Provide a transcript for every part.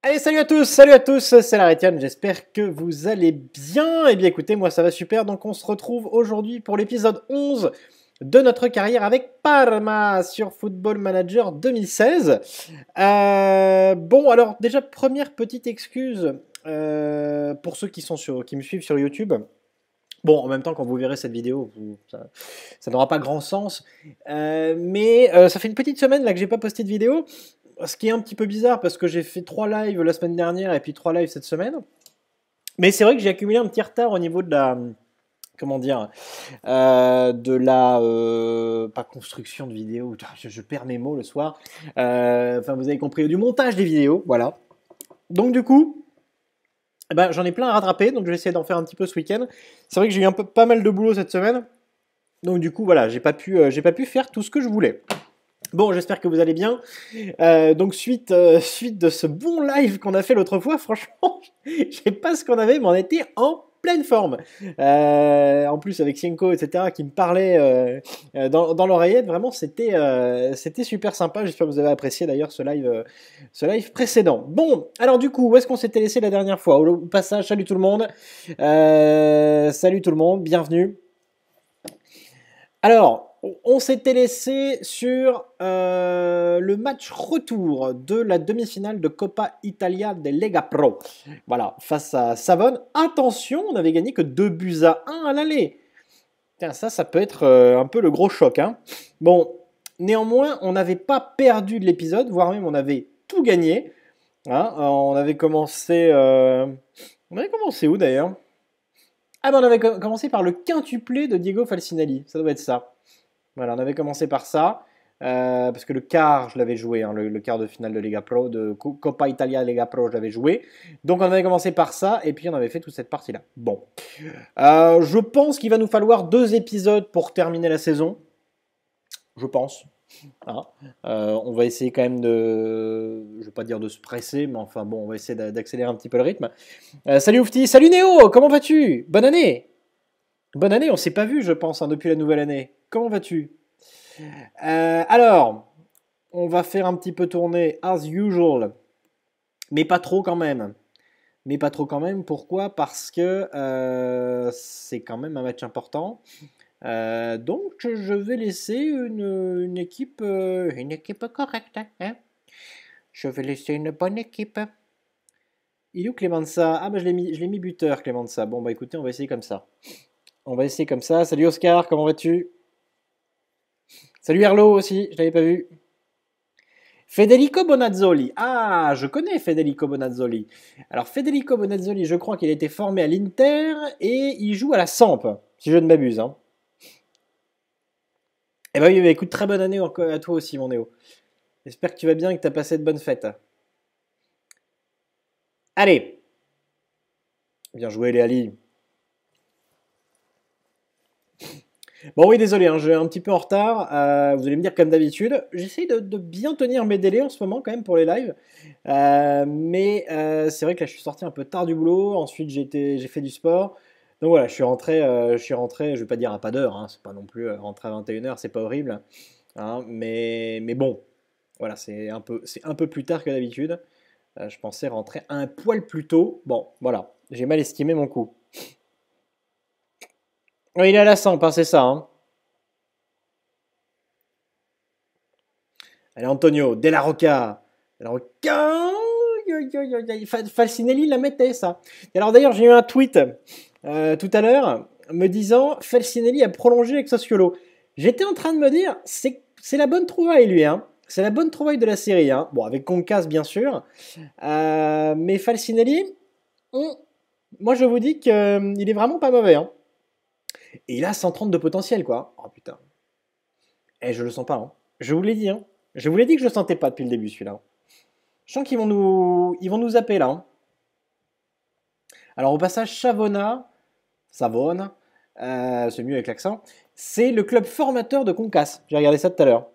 Allez, salut à tous, c'est l'Aretian, j'espère que vous allez bien. Eh bien écoutez, moi ça va super, donc on se retrouve aujourd'hui pour l'épisode 11 de notre carrière avec Parma sur Football Manager 2016. Bon, alors déjà, première petite excuse pour ceux qui me suivent sur YouTube. Bon, en même temps, quand vous verrez cette vidéo, ça n'aura pas grand sens. Mais ça fait une petite semaine là que j'ai pas posté de vidéo. Ce qui est un petit peu bizarre parce que j'ai fait 3 lives la semaine dernière et puis 3 lives cette semaine. Mais c'est vrai que j'ai accumulé un petit retard au niveau de la. Comment dire de la. Pas construction de vidéos, je perds mes mots le soir. Enfin, vous avez compris, du montage des vidéos, voilà. Donc, du coup, eh ben, j'en ai plein à rattraper, donc je vais essayer d'en faire un petit peu ce week-end. C'est vrai que j'ai eu pas mal de boulot cette semaine. Donc, du coup, voilà, j'ai pas pu faire tout ce que je voulais. Bon, j'espère que vous allez bien. Donc suite de ce bon live qu'on a fait l'autre fois, franchement, je sais pas ce qu'on avait, mais on était en pleine forme. En plus avec Sienko, etc., qui me parlait dans l'oreillette, vraiment c'était super sympa. J'espère que vous avez apprécié d'ailleurs ce live précédent. Bon, alors du coup, où est-ce qu'on s'était laissé la dernière fois? Au passage, salut tout le monde. Salut tout le monde, bienvenue. Alors, on s'était laissé sur le match retour de la demi-finale de Coppa Italia de Lega Pro. Voilà, face à Savone. Attention, on n'avait gagné que 2 buts à 1 à l'aller. Tiens, ça peut être un peu le gros choc. Hein. Bon, néanmoins, on n'avait pas perdu de l'épisode, voire même on avait tout gagné. Hein. On avait commencé... On avait commencé où d'ailleurs? Ah ben on avait commencé par le quintuplé de Diego Falcinelli. Ça doit être ça. Voilà, on avait commencé par ça, parce que le quart, je l'avais joué, hein, le quart de finale de Lega Pro, de Coppa Italia Lega Pro, je l'avais joué. Donc on avait commencé par ça, et puis on avait fait toute cette partie-là. Bon. Je pense qu'il va nous falloir 2 épisodes pour terminer la saison. Je pense. Hein. On va essayer quand même je ne vais pas dire de se presser, mais enfin bon, on va essayer d'accélérer un petit peu le rythme. Salut Oufti, salut Néo, comment vas-tu? Bonne année! Bonne année, on s'est pas vu, je pense, hein, depuis la nouvelle année. Comment vas-tu? Alors, on va faire un petit peu tourner as usual, mais pas trop quand même. Mais pas trop quand même. Pourquoi? Parce que c'est quand même un match important. Donc, je vais laisser une équipe correcte. Hein. Je vais laisser une bonne équipe. Il est où Clémenza? Ah bah je l'ai mis buteur Clémenza. Bon bah écoutez, on va essayer comme ça. On va essayer comme ça. Salut Oscar, comment vas-tu? Salut Erlo aussi, je l'avais pas vu. Federico Bonazzoli. Ah, je connais Federico Bonazzoli. Alors Federico Bonazzoli, je crois qu'il a été formé à l'Inter et il joue à la Samp, si je ne m'abuse. Hein. Eh ben oui, bah écoute, très bonne année à toi aussi, mon Néo. J'espère que tu vas bien et que tu as passé de bonnes fêtes. Allez, bien joué les Ali. Bon oui, désolé, hein, je suis un petit peu en retard. Vous allez me dire comme d'habitude. J'essaye de bien tenir mes délais en ce moment quand même pour les lives. Mais c'est vrai que là je suis sorti un peu tard du boulot. Ensuite j'ai fait du sport. Donc voilà, je vais pas dire à pas d'heure. Hein, c'est pas non plus rentrer à 21 h, c'est pas horrible. Hein, mais bon, voilà, c'est un peu plus tard que d'habitude. Je pensais rentrer un poil plus tôt. Bon, voilà, j'ai mal estimé mon coup. Oui, il est à la 100, hein, c'est ça. Hein. Allez, Antonio, Della Rocca. Della Rocca. Falcinelli la mettait, ça. Et alors d'ailleurs, j'ai eu un tweet tout à l'heure me disant Falcinelli a prolongé avec Sassuolo. J'étais en train de me dire, c'est la bonne trouvaille, lui. Hein. C'est la bonne trouvaille de la série. Hein. Bon, avec Concas, bien sûr. Mais Falcinelli, moi, je vous dis qu'il est vraiment pas mauvais. Hein. Et il a 130 de potentiel, quoi. Oh putain. Eh, je le sens pas. Hein. Je vous l'ai dit. Hein. Je vous l'ai dit que je le sentais pas depuis le début, celui-là. Je sens ils vont nous zapper là. Hein. Alors au passage, Savona, c'est mieux avec l'accent, c'est le club formateur de Concas. J'ai regardé ça tout à l'heure.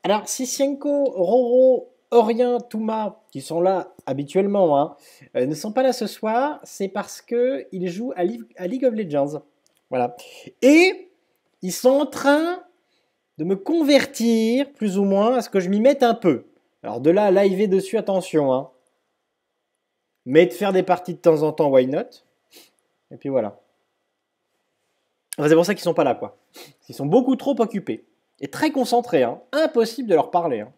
Alors Sisienko, Roro, Orien, Touma, qui sont là habituellement, hein, ne sont pas là ce soir, c'est parce qu'ils jouent à League of Legends. Voilà. Et ils sont en train de me convertir, plus ou moins, à ce que je m'y mette un peu. Alors de là à live dessus, attention, hein. Mais de faire des parties de temps en temps, why not? Et puis voilà. Enfin, c'est pour ça qu'ils sont pas là, quoi. Ils sont beaucoup trop occupés. Et très concentrés, hein. Impossible de leur parler, hein.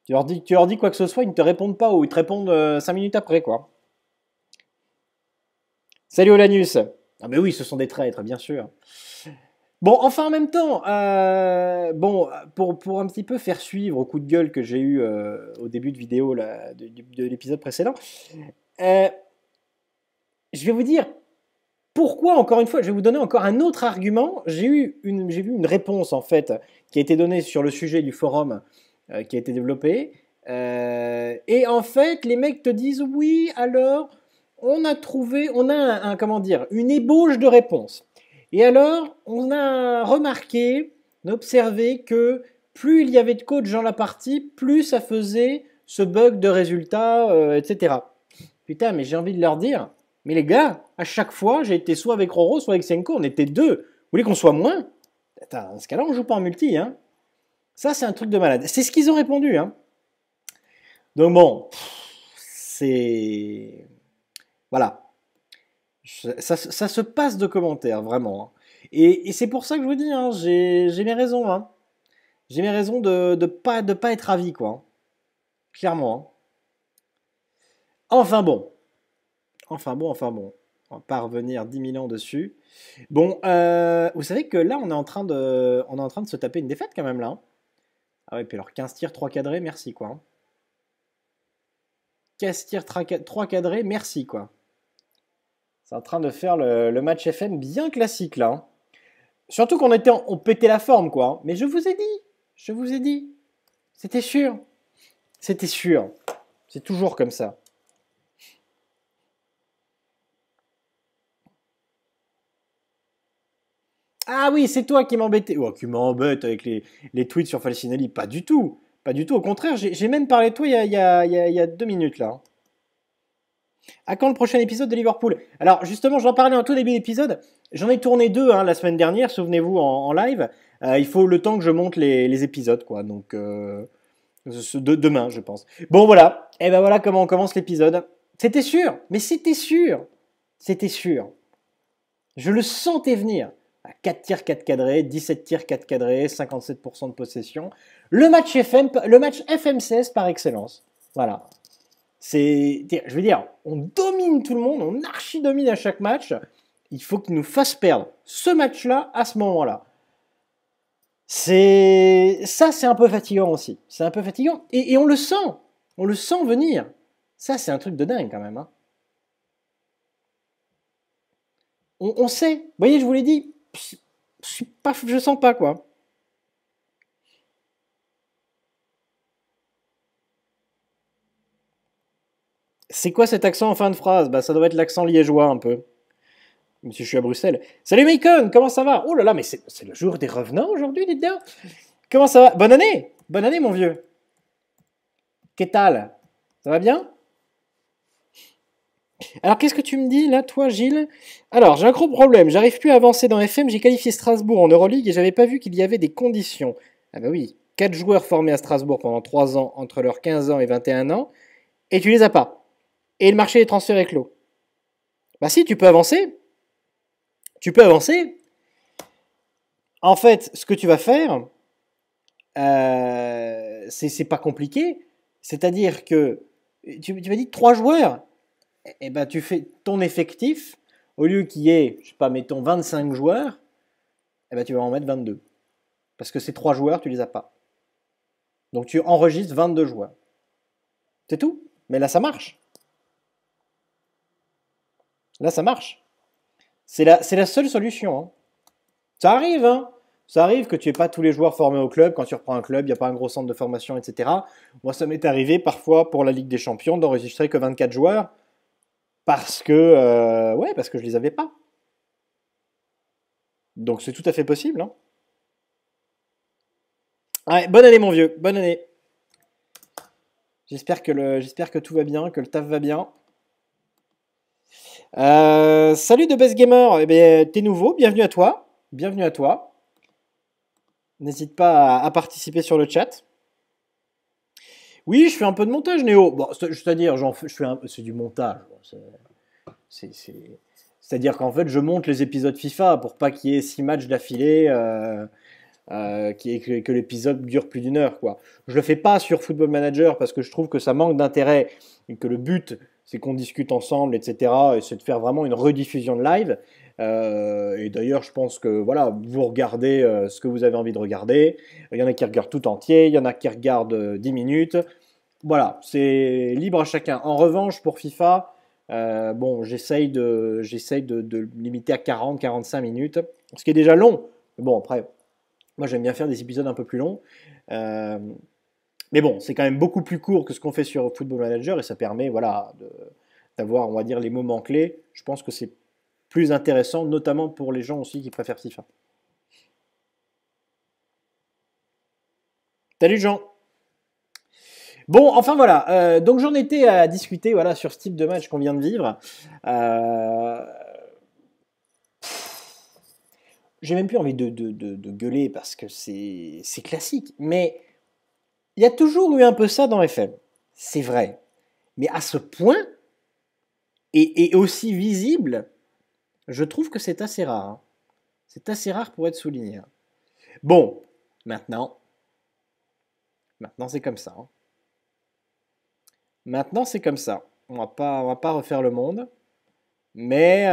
Tu leur dis quoi que ce soit, ils ne te répondent pas ou ils te répondent 5 minutes après, quoi. Salut Olanus. Ah mais oui, ce sont des traîtres, bien sûr. Bon, enfin en même temps, bon, pour un petit peu faire suivre au coup de gueule que j'ai eu au début de vidéo là, de l'épisode précédent, euh, je vais vous dire pourquoi, encore une fois, je vais vous donner encore un autre argument. J'ai vu une réponse en fait qui a été donnée sur le sujet du forum qui a été développé. Et en fait, les mecs te disent oui, alors on a trouvé, on a comment dire, une ébauche de réponse. Et alors, on a remarqué, on a observé que plus il y avait de coach dans la partie, plus ça faisait ce bug de résultat, etc. Putain, mais j'ai envie de leur dire, mais les gars, à chaque fois, j'ai été soit avec Roro, soit avec Senko, on était deux. Vous voulez qu'on soit moins? Attends, dans ce cas-là, on joue pas en multi, hein. Ça, c'est un truc de malade. C'est ce qu'ils ont répondu, hein. Donc bon, c'est... Voilà. Ça se passe de commentaires, vraiment, hein. Et c'est pour ça que je vous dis, hein, j'ai mes raisons, hein. J'ai mes raisons de pas être ravi, quoi, hein. Clairement, hein. Enfin bon. Enfin bon, enfin bon. On va pas revenir 10 000 ans dessus. Bon, vous savez que là, on est en train de se taper une défaite quand même, là, hein. Ah ouais, puis alors 15 tirs, 3 cadrés, merci, quoi, hein. 15 tirs, 3 cadrés, merci, quoi. C'est en train de faire le match FM bien classique, là, hein. Surtout on pétait la forme, quoi, hein. Mais je vous ai dit. C'était sûr. C'était sûr. C'est toujours comme ça. Ah oui, c'est toi qui m'embêtais. Oh, qui m'embête avec les tweets sur Falcinelli. Pas du tout. Pas du tout. Au contraire, j'ai même parlé de toi il y a 2 minutes là, hein. À quand le prochain épisode de Liverpool? Alors justement, j'en parlais en tout début d'épisode. J'en ai tourné deux, hein, la semaine dernière, souvenez-vous, en live. Il faut le temps que je monte les épisodes, quoi. Donc demain, je pense. Bon voilà. Et ben voilà comment on commence l'épisode. C'était sûr. Mais c'était sûr. C'était sûr. Je le sentais venir. À 4 tirs, 4 cadrés, 17 tirs, 4 cadrés, 57% de possession. Le match FMCS par excellence. Voilà. Je veux dire, on domine tout le monde, on archi-domine à chaque match. Il faut qu'il nous fasse perdre ce match-là à ce moment-là. C'est un peu fatigant aussi. C'est un peu fatigant. Et on le sent. On le sent venir. Ça, c'est un truc de dingue quand même, hein. On sait. Vous voyez, je vous l'ai dit. Je sens pas, quoi. C'est quoi cet accent en fin de phrase? Bah, ça doit être l'accent liégeois un peu. Même si je suis à Bruxelles. Salut Macon, comment ça va? Oh là là, mais c'est le jour des revenants aujourd'hui, dites donc. Comment ça va? Bonne année! Bonne année, mon vieux. Qu'est-ce tal? Ça va bien? Alors, qu'est-ce que tu me dis là, toi, Gilles? Alors, j'ai un gros problème. J'arrive plus à avancer dans FM. J'ai qualifié Strasbourg en Euroleague et j'avais pas vu qu'il y avait des conditions. Ah bah oui, 4 joueurs formés à Strasbourg pendant 3 ans, entre leurs 15 ans et 21 ans, et tu les as pas. Et le marché des transferts est clos. Bah si, tu peux avancer. Tu peux avancer. En fait, ce que tu vas faire, c'est pas compliqué. C'est-à-dire que tu m'as dit 3 joueurs. Et ben tu fais ton effectif, au lieu qu'il y ait, je sais pas, mettons 25 joueurs, et ben tu vas en mettre 22. Parce que ces 3 joueurs, tu les as pas. Donc tu enregistres 22 joueurs. C'est tout. Mais là, ça marche. Là, ça marche. C'est la seule solution, hein. Ça arrive, hein. Ça arrive que tu n'aies pas tous les joueurs formés au club. Quand tu reprends un club, il n'y a pas un gros centre de formation, etc. Moi, ça m'est arrivé parfois pour la Ligue des Champions d'enregistrer que 24 joueurs parce que, parce que je les avais pas. Donc c'est tout à fait possible, hein. Ouais, bonne année, mon vieux. Bonne année. J'espère que tout va bien, que le taf va bien. Salut de Best Gamer. Eh bien, t'es nouveau. Bienvenue à toi. Bienvenue à toi. N'hésite pas à participer sur le chat. Oui, je fais un peu de montage, Néo. Bon, c'est-à-dire, c'est du montage. C'est-à-dire qu'en fait, je monte les épisodes FIFA pour pas qu'il y ait 6 matchs d'affilée, que l'épisode dure plus d'une heure, quoi. Je le fais pas sur Football Manager parce que je trouve que ça manque d'intérêt et que le but, c'est qu'on discute ensemble, etc. Et c'est de faire vraiment une rediffusion de live. Et d'ailleurs, je pense que voilà, vous regardez ce que vous avez envie de regarder. Il y en a qui regardent tout entier, il y en a qui regardent 10 minutes. Voilà, c'est libre à chacun. En revanche, pour FIFA, bon, j'essaye de limiter à 40-45 minutes, ce qui est déjà long. Mais bon, après, moi j'aime bien faire des épisodes un peu plus longs. Euh, mais bon, c'est quand même beaucoup plus court que ce qu'on fait sur Football Manager et ça permet voilà, d'avoir, on va dire, les moments clés. Je pense que c'est plus intéressant, notamment pour les gens aussi qui préfèrent FIFA. Salut Jean. Bon, enfin voilà. Donc j'en étais à discuter voilà sur ce type de match qu'on vient de vivre. Euh, j'ai même plus envie de gueuler parce que c'est classique. Mais il y a toujours eu un peu ça dans FM. C'est vrai. Mais à ce point et aussi visible, je trouve que c'est assez rare. Hein. C'est assez rare pour être souligné. Hein. Bon, maintenant, maintenant c'est comme ça. Hein. Maintenant c'est comme ça. On va pas refaire le monde. Mais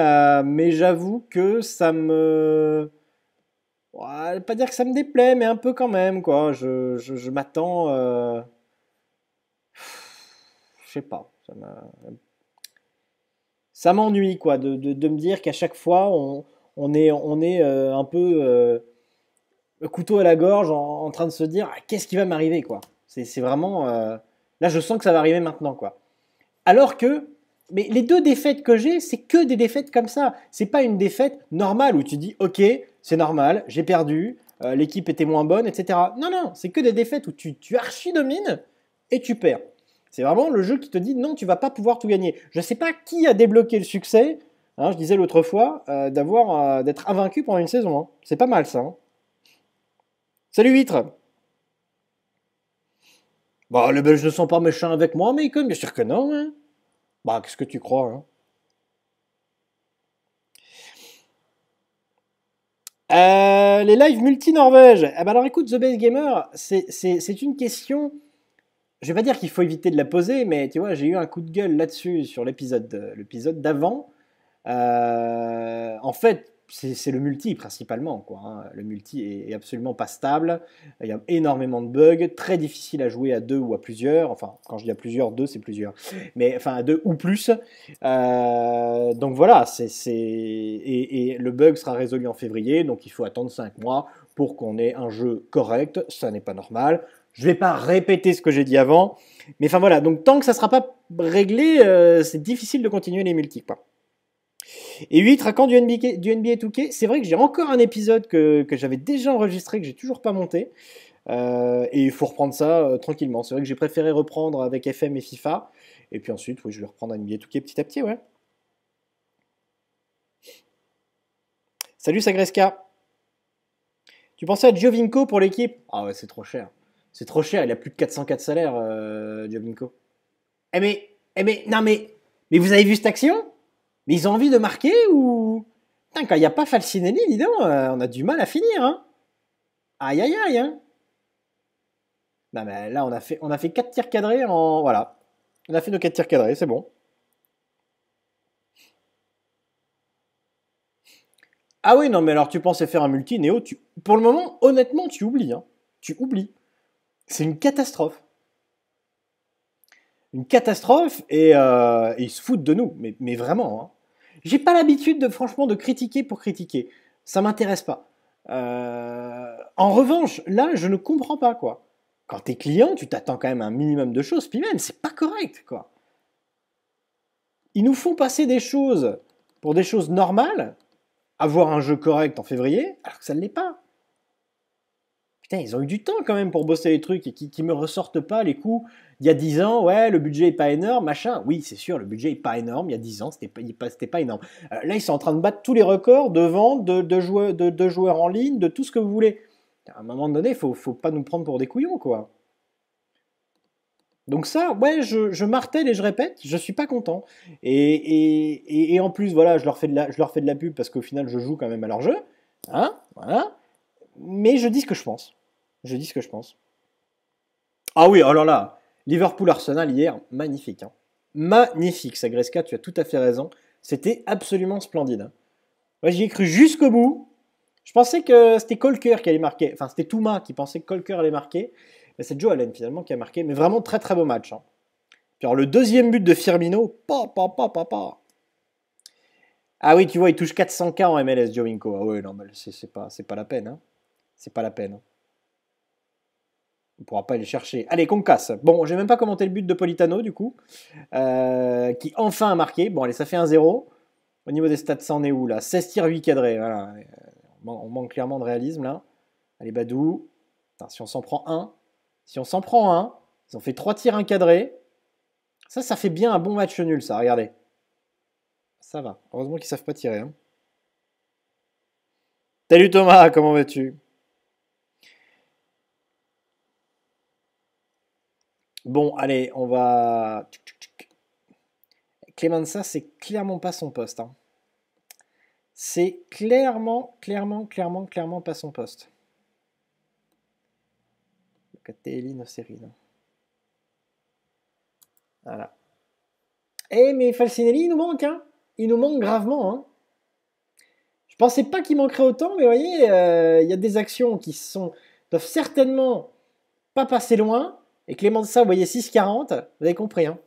j'avoue que ça me... Ouais, pas dire que ça me déplaît, mais un peu quand même, quoi. Je m'attends... je sais pas. Ça m'ennuie, quoi, de me dire qu'à chaque fois, on est un peu le couteau à la gorge en train de se dire ah, qu'est-ce qui va m'arriver, quoi. C'est vraiment... là, je sens que ça va arriver maintenant, quoi. Alors que, mais les deux défaites que j'ai, c'est que des défaites comme ça. C'est pas une défaite normale où tu dis, ok, c'est normal, j'ai perdu, l'équipe était moins bonne, etc. Non, non, c'est que des défaites où tu archi-domines et tu perds. C'est vraiment le jeu qui te dit, non, tu vas pas pouvoir tout gagner. Je sais pas qui a débloqué le succès, hein, je disais l'autre fois, d'être invaincu pendant une saison. Hein. C'est pas mal ça. Hein. Salut Huître. Bah, les Belges ne sont pas méchants avec moi, mais bien sûr que non. Hein. Bah, qu'est-ce que tu crois hein. Les lives multi-Norvège. Eh ben alors écoute, The Base Gamer, c'est une question. Je vais pas dire qu'il faut éviter de la poser, mais tu vois, j'ai eu un coup de gueule là-dessus sur l'épisode d'avant. En fait, c'est le multi principalement. Quoi, hein. Le multi est absolument pas stable. Il y a énormément de bugs, très difficile à jouer à deux ou à plusieurs. Enfin, quand je dis à plusieurs, deux, c'est plusieurs. Mais enfin, à deux ou plus. Donc voilà, et le bug sera résolu en février. Donc il faut attendre 5 mois pour qu'on ait un jeu correct. Ça n'est pas normal. Je ne vais pas répéter ce que j'ai dit avant. Mais enfin voilà, donc tant que ça ne sera pas réglé, c'est difficile de continuer les multis. Quoi. Et 8, raquant du NBA 2K, c'est vrai que j'ai encore un épisode que j'avais déjà enregistré, que j'ai toujours pas monté. Et il faut reprendre ça tranquillement. C'est vrai que j'ai préféré reprendre avec FM et FIFA. Et puis ensuite, oui, je vais reprendre NBA 2K petit à petit, ouais. Salut Sagreska. Tu pensais à Giovinco pour l'équipe? Ah ouais, c'est trop cher. C'est trop cher, il a plus de 404 salaires, Giovinco. Non mais vous avez vu cette action? Mais ils ont envie de marquer ou... Putain, quand il n'y a pas Falcinelli, dis donc, on a du mal à finir, hein. Aïe aïe aïe, hein. Non mais là, on a fait 4 tirs cadrés en... Voilà. On a fait nos 4 tirs cadrés, c'est bon. Ah oui, non mais alors tu pensais faire un multi, Néo, pour le moment, honnêtement, tu oublies, hein. Tu oublies. C'est une catastrophe. Une catastrophe et ils se foutent de nous, mais vraiment. Hein. J'ai pas l'habitude franchement de critiquer pour critiquer. Ça m'intéresse pas. En revanche, là, je ne comprends pas quoi. Quand t'es client, tu t'attends quand même un minimum de choses, puis même, c'est pas correct quoi. Ils nous font passer des choses pour des choses normales, avoir un jeu correct en février, alors que ça ne l'est pas. Putain, ils ont eu du temps quand même pour bosser les trucs et qui me ressortent pas les coups. Il y a 10 ans, ouais, le budget est pas énorme, machin. Oui, c'est sûr, le budget est pas énorme. Il y a 10 ans, c'était pas énorme. Là, ils sont en train de battre tous les records de vente, de joueurs en ligne, de tout ce que vous voulez. À un moment donné, faut pas nous prendre pour des couillons, quoi. Donc ça, ouais, je martèle et je répète, je suis pas content. Et en plus, voilà, je leur fais de la pub parce qu'au final, je joue quand même à leur jeu. Hein, voilà. Mais je dis ce que je pense. Je dis ce que je pense. Ah oui, alors là, Liverpool-Arsenal hier, magnifique. Hein. Magnifique, Sagreska, tu as tout à fait raison. C'était absolument splendide. Hein. Moi, j'y ai cru jusqu'au bout. Je pensais que c'était Colker qui allait marquer. Enfin, c'était Touma qui pensait que Colker allait marquer. Mais c'est Joe Allen finalement qui a marqué. Mais vraiment très très beau match. Hein. Puis alors, le deuxième but de Firmino. Pa. Ah oui, tu vois, il touche 400K en MLS, Jovinko. Ah oui, non, mais c'est pas la peine. Hein. C'est pas la peine. On ne pourra pas aller chercher. Allez, qu'on casse. Bon, j'ai même pas commenté le but de Politano, du coup. Qui enfin a marqué. Bon, allez, ça fait 1-0. Au niveau des stats, ça en est où, là? 16 tirs, 8 cadrés. Voilà. On manque clairement de réalisme, là. Allez, Badou. Attends, si on s'en prend un. Si on s'en prend un. Ils ont fait 3 tirs encadrés. Ça fait bien un bon match nul, ça. Regardez. Ça va. Heureusement qu'ils savent pas tirer. Hein. Salut Thomas, comment vas-tu? Bon, allez, on va... Clemenza, c'est clairement pas son poste. Hein. C'est clairement pas son poste. Locatelli, Nocerino. Voilà. Eh, mais Falcinelli, il nous manque, hein. Il nous manque gravement, hein. Je pensais pas qu'il manquerait autant, mais vous voyez, il y a des actions qui doivent certainement pas passer loin. Et Clemenza, vous voyez, 6,40, vous avez compris, hein.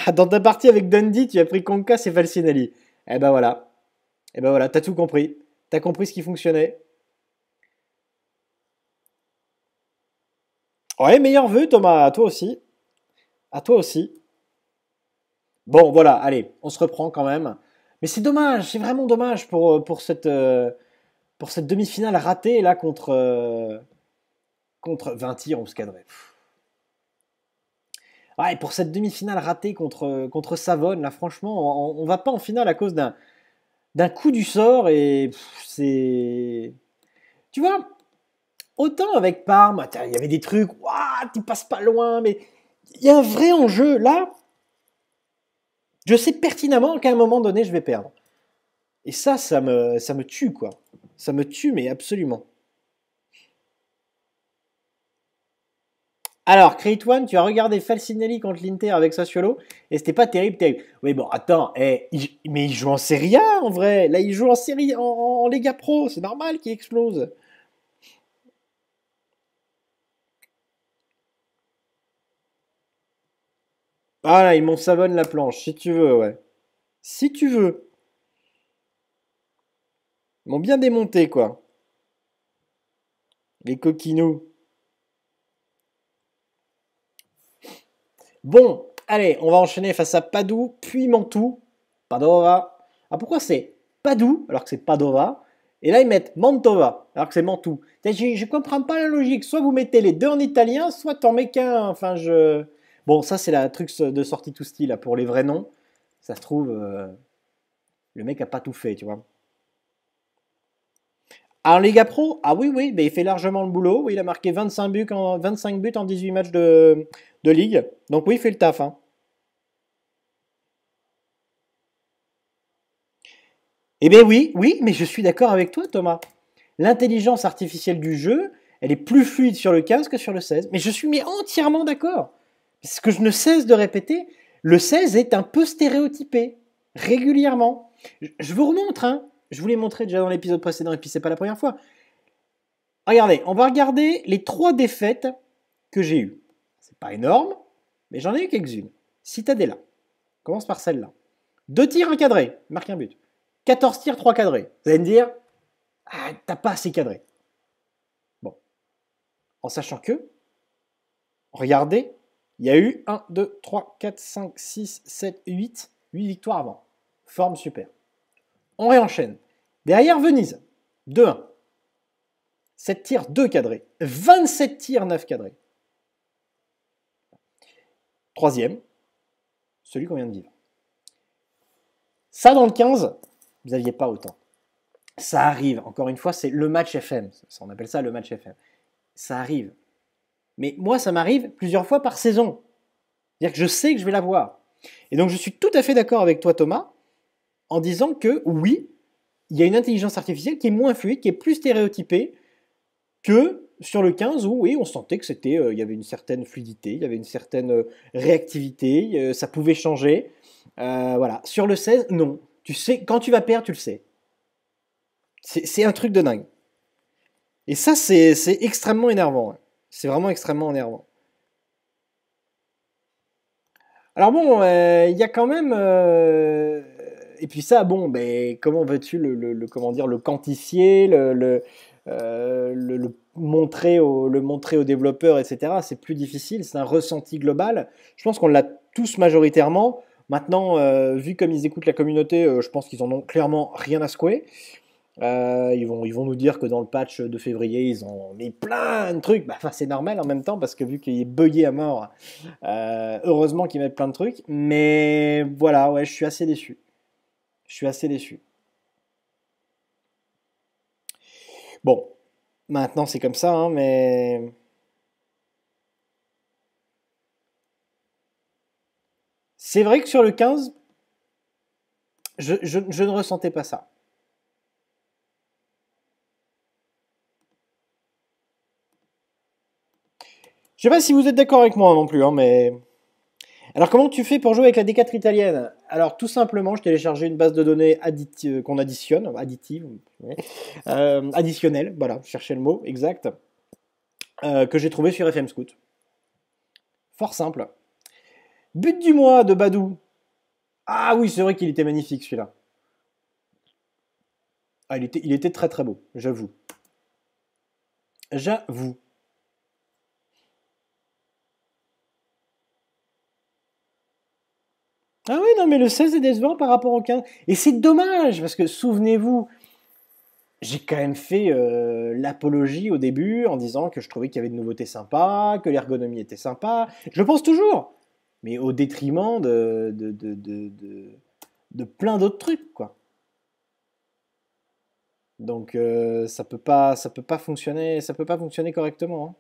Ah, dans ta partie avec Dundee, tu as pris Concas et Falcinelli. Eh ben voilà. Eh ben voilà, t'as tout compris. T'as compris ce qui fonctionnait. Ouais, meilleur vœu, Thomas, à toi aussi. À toi aussi. Bon, voilà, allez, on se reprend quand même. Mais c'est dommage, c'est vraiment dommage pour cette demi-finale ratée là contre 20 tirs, 11 cadrés. Ouais, pour cette demi-finale ratée contre Savone, là, franchement, on va pas en finale à cause d'un coup du sort et c'est. Tu vois, autant avec Parme, il y avait des trucs, waouh, tu passes pas loin, mais il y a un vrai enjeu. Là, je sais pertinemment qu'à un moment donné, je vais perdre. Et ça me tue, quoi. Ça me tue, mais absolument. Alors, Create One, tu as regardé Falcinelli contre l'Inter avec Sassuolo, et c'était pas terrible, terrible. Oui, bon, attends, mais il joue en Serie A, en vrai. Là, il joue en Série, en Lega Pro, c'est normal qu'il explose. Ah là, ils m'ont savonne la planche, si tu veux, ouais. Si tu veux. Ils m'ont bien démonté, quoi. Les coquinous. Bon, allez, on va enchaîner face à Padoue, puis Mantoue. Padova. Ah, pourquoi c'est Padoue, alors que c'est Padova? Et là, ils mettent Mantova, alors que c'est Mantoue. Je comprends pas la logique. Soit vous mettez les deux en italien, soit t'en mets qu'un. Enfin, je. Bon, ça, c'est la truc de sortie tout style, là, pour les vrais noms. Ça se trouve, le mec a pas tout fait, tu vois. En Liga Pro, ah oui, oui, mais il fait largement le boulot. Oui, il a marqué 25 buts en 18 matchs de Ligue. Donc oui, il fait le taf. Hein. Eh bien oui, oui, mais je suis d'accord avec toi, Thomas. L'intelligence artificielle du jeu, elle est plus fluide sur le 15 que sur le 16. Mais je suis entièrement d'accord. Ce que je ne cesse de répéter, le 16 est un peu stéréotypé, régulièrement. Je vous remontre, hein. Je vous l'ai montré déjà dans l'épisode précédent, et puis c'est pas la première fois. Regardez, on va regarder les 3 défaites que j'ai eues. C'est pas énorme, mais j'en ai eu quelques-unes. Citadella, commence par celle-là. 2 tirs encadrés, marque un but. 14 tirs, 3 cadrés. Vous allez me dire, ah, t'as pas assez cadré. Bon, en sachant que, regardez, il y a eu 1, 2, 3, 4, 5, 6, 7, 8 victoires avant. Forme super. On réenchaîne. Derrière Venise, 2-1. 7 tirs, 2 cadrés. 27 tirs, 9 cadrés. Troisième, celui qu'on vient de vivre. Ça, dans le 15, vous n'aviez pas autant. Ça arrive, encore une fois, c'est le match FM. On appelle ça le match FM. Ça arrive. Mais moi, ça m'arrive plusieurs fois par saison. C'est-à-dire que je sais que je vais la voir. Et donc, je suis tout à fait d'accord avec toi, Thomas, en disant que oui, il y a une intelligence artificielle qui est moins fluide, qui est plus stéréotypée que sur le 15 où, oui, on sentait que c'était, il y avait une certaine fluidité, il y avait une certaine réactivité, ça pouvait changer. Voilà. Sur le 16, non. Tu sais, quand tu vas perdre, tu le sais. C'est un truc de dingue. Et ça, c'est extrêmement énervant. Ouais. C'est vraiment extrêmement énervant. Alors bon, il y a quand même... et puis ça, bon, ben, comment veux-tu comment dire, le quantifier, le montrer aux développeurs, etc. C'est plus difficile, c'est un ressenti global. Je pense qu'on l'a tous majoritairement. Maintenant, vu comme ils écoutent la communauté, je pense qu'ils en ont clairement rien à secouer. Ils vont nous dire que dans le patch de février, ils ont mis plein de trucs. Bah, enfin, c'est normal en même temps, parce que vu qu'il est buggé à mort, heureusement qu'ils mettent plein de trucs. Mais voilà, ouais, je suis assez déçu. Je suis assez déçu. Bon, maintenant c'est comme ça, hein, mais c'est vrai que sur le 15, je ne ressentais pas ça. Je sais pas si vous êtes d'accord avec moi non plus, hein, mais... Alors comment tu fais pour jouer avec la D4 italienne? Alors tout simplement, je téléchargeais une base de données qu'on additionne, additive, ouais, additionnelle, voilà, je cherchais le mot exact, que j'ai trouvé sur FM Scout. Fort simple. But du mois de Badou. Ah oui, c'est vrai qu'il était magnifique celui-là. Ah, il était très très beau, j'avoue. J'avoue. Ah oui, non, mais le 16 est décevant par rapport au 15. Et c'est dommage, parce que souvenez-vous, j'ai quand même fait l'apologie au début en disant que je trouvais qu'il y avait de nouveautés sympas, que l'ergonomie était sympa. Je le pense toujours, mais au détriment de plein d'autres trucs, quoi. Donc ça peut pas fonctionner, ça peut pas fonctionner correctement, hein.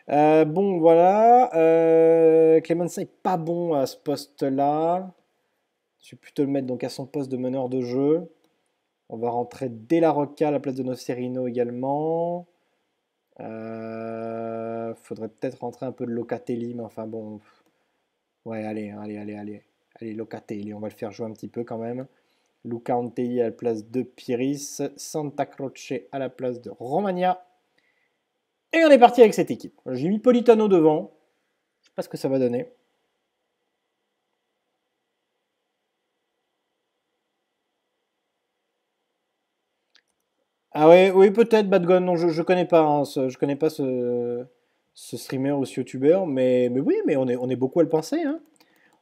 Bon, voilà. Clemenza est pas bon à ce poste-là. Je vais plutôt le mettre donc à son poste de meneur de jeu. On va rentrer Della Rocca à la place de Nocerino également. Faudrait peut-être rentrer un peu de Locatelli, mais enfin bon. Ouais, allez, allez, allez, allez. Allez, Locatelli, on va le faire jouer un petit peu quand même. Luca Antei à la place de Piris. Santa Croce à la place de Romagna. Et on est parti avec cette équipe. J'ai mis Politano devant. Je sais pas ce que ça va donner. Ah ouais, oui, peut-être Badgon. Non, je connais pas, hein, je connais pas ce streamer ou ce youtubeur, mais oui, mais on est beaucoup à le penser, hein.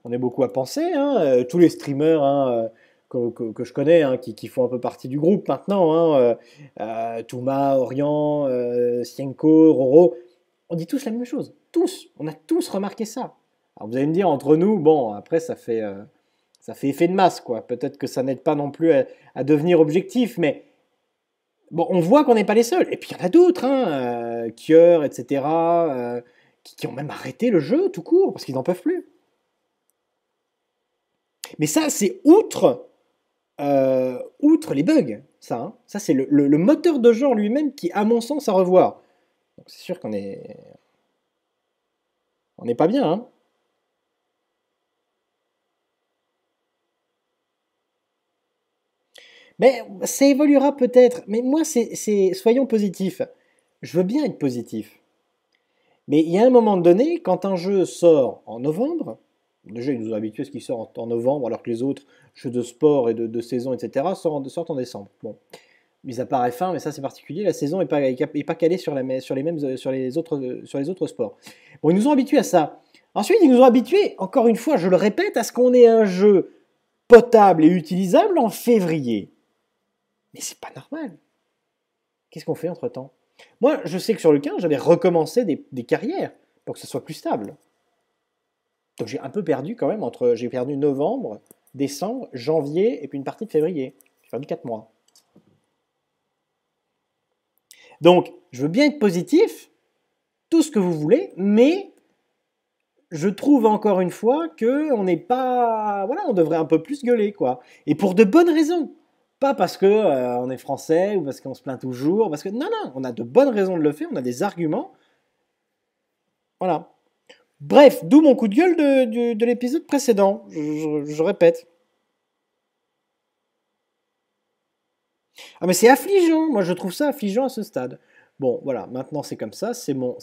On est beaucoup à penser, hein. Tous les streamers, hein, que je connais, hein, qui font un peu partie du groupe maintenant, hein, Touma, Orient, Sienko, Roro, on dit tous la même chose. Tous. On a tous remarqué ça. Alors vous allez me dire, entre nous, bon, après ça fait effet de masse, quoi. Peut-être que ça n'aide pas non plus à devenir objectif, mais bon, on voit qu'on n'est pas les seuls. Et puis il y en a d'autres, hein, Kier, etc., qui ont même arrêté le jeu tout court, parce qu'ils n'en peuvent plus. Mais ça, c'est outre les bugs, ça. Hein. Ça, c'est le moteur de jeu en lui-même qui, à mon sens, à revoir. Donc c'est sûr on n'est pas bien. Hein. Mais ça évoluera peut-être. Mais moi, soyons positifs. Je veux bien être positif. Mais il y a un moment donné, quand un jeu sort en novembre, déjà ils nous ont habitués à ce qu'il sort en novembre, alors que les autres jeux de sport et de saison, etc., sortent en décembre. Bon, mis à part F1, mais ça c'est particulier, la saison est pas calée sur les autres sports. Bon, ils nous ont habitués à ça. Ensuite, ils nous ont habitués, encore une fois, je le répète, à ce qu'on ait un jeu potable et utilisable en février. Mais c'est pas normal. Qu'est-ce qu'on fait entre-temps? Moi, je sais que sur le 15, j'avais recommencé des carrières pour que ce soit plus stable. Donc j'ai un peu perdu quand même j'ai perdu novembre, décembre, janvier et puis une partie de février. J'ai perdu 4 mois. Donc, je veux bien être positif, tout ce que vous voulez, mais je trouve encore une fois que on n'est pas, voilà, on devrait un peu plus gueuler, quoi. Et pour de bonnes raisons. Pas parce que on est français ou parce qu'on se plaint toujours, parce que non, non, on a de bonnes raisons de le faire, on a des arguments. Voilà. Bref, d'où mon coup de gueule de l'épisode précédent. Je répète. Ah mais c'est affligeant, moi je trouve ça affligeant à ce stade. Bon, voilà, maintenant c'est comme ça, c'est mon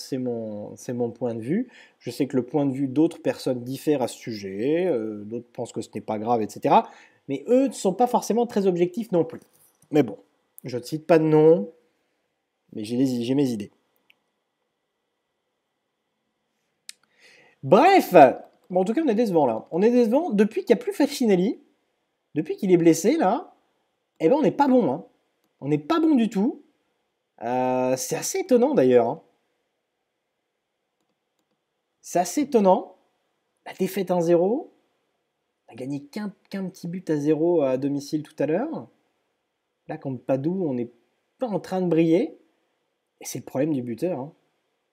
point de vue. Je sais que le point de vue d'autres personnes diffère à ce sujet, d'autres pensent que ce n'est pas grave, etc. Mais eux ne sont pas forcément très objectifs non plus. Mais bon, je ne cite pas de nom, mais j'ai mes idées. Bref, bon, en tout cas on est décevant là. On est décevant depuis qu'il n'y a plus Facinelli, depuis qu'il est blessé là, eh ben on n'est pas bon, hein. On n'est pas bon du tout. C'est assez étonnant d'ailleurs, hein. C'est assez étonnant. La défaite 1-0. On a gagné qu'un petit but à 0 à domicile tout à l'heure. Là, contre Padoue, on n'est pas en train de briller. Et c'est le problème du buteur, hein.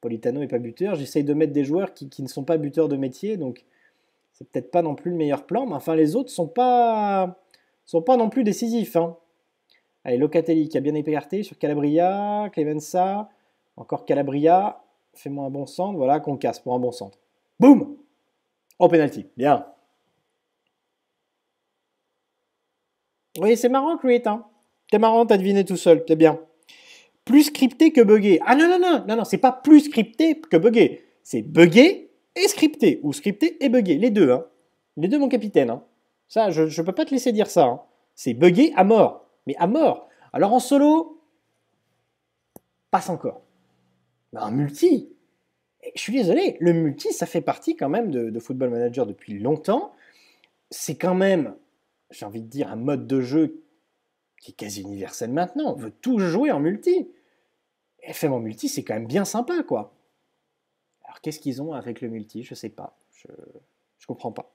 Politano n'est pas buteur. J'essaye de mettre des joueurs qui ne sont pas buteurs de métier, donc c'est peut-être pas non plus le meilleur plan. Mais enfin, les autres sont pas non plus décisifs, hein. Allez, Locatelli qui a bien écarté sur Calabria, Clemenza, encore Calabria. Fais-moi un bon centre, voilà, qu'on casse pour un bon centre. Boum! Oh, penalty, bien. Oui, c'est marrant, Create, hein. T'es marrant, t'as deviné tout seul, t'es bien. Plus scripté que buggé. Ah non, non, non, non, non, c'est pas plus scripté que buggé. C'est buggé et scripté, ou scripté et buggé, les deux, hein. Les deux, mon capitaine, hein. Ça, je peux pas te laisser dire ça, hein. C'est buggé à mort, mais à mort. Alors en solo, passe encore. Mais en multi, je suis désolé, le multi, ça fait partie quand même de Football Manager depuis longtemps. C'est quand même, j'ai envie de dire, un mode de jeu qui est quasi universel maintenant. On veut tous jouer en multi. FM en multi, c'est quand même bien sympa, quoi. Alors qu'est-ce qu'ils ont avec le multi? Je sais pas. Je comprends pas.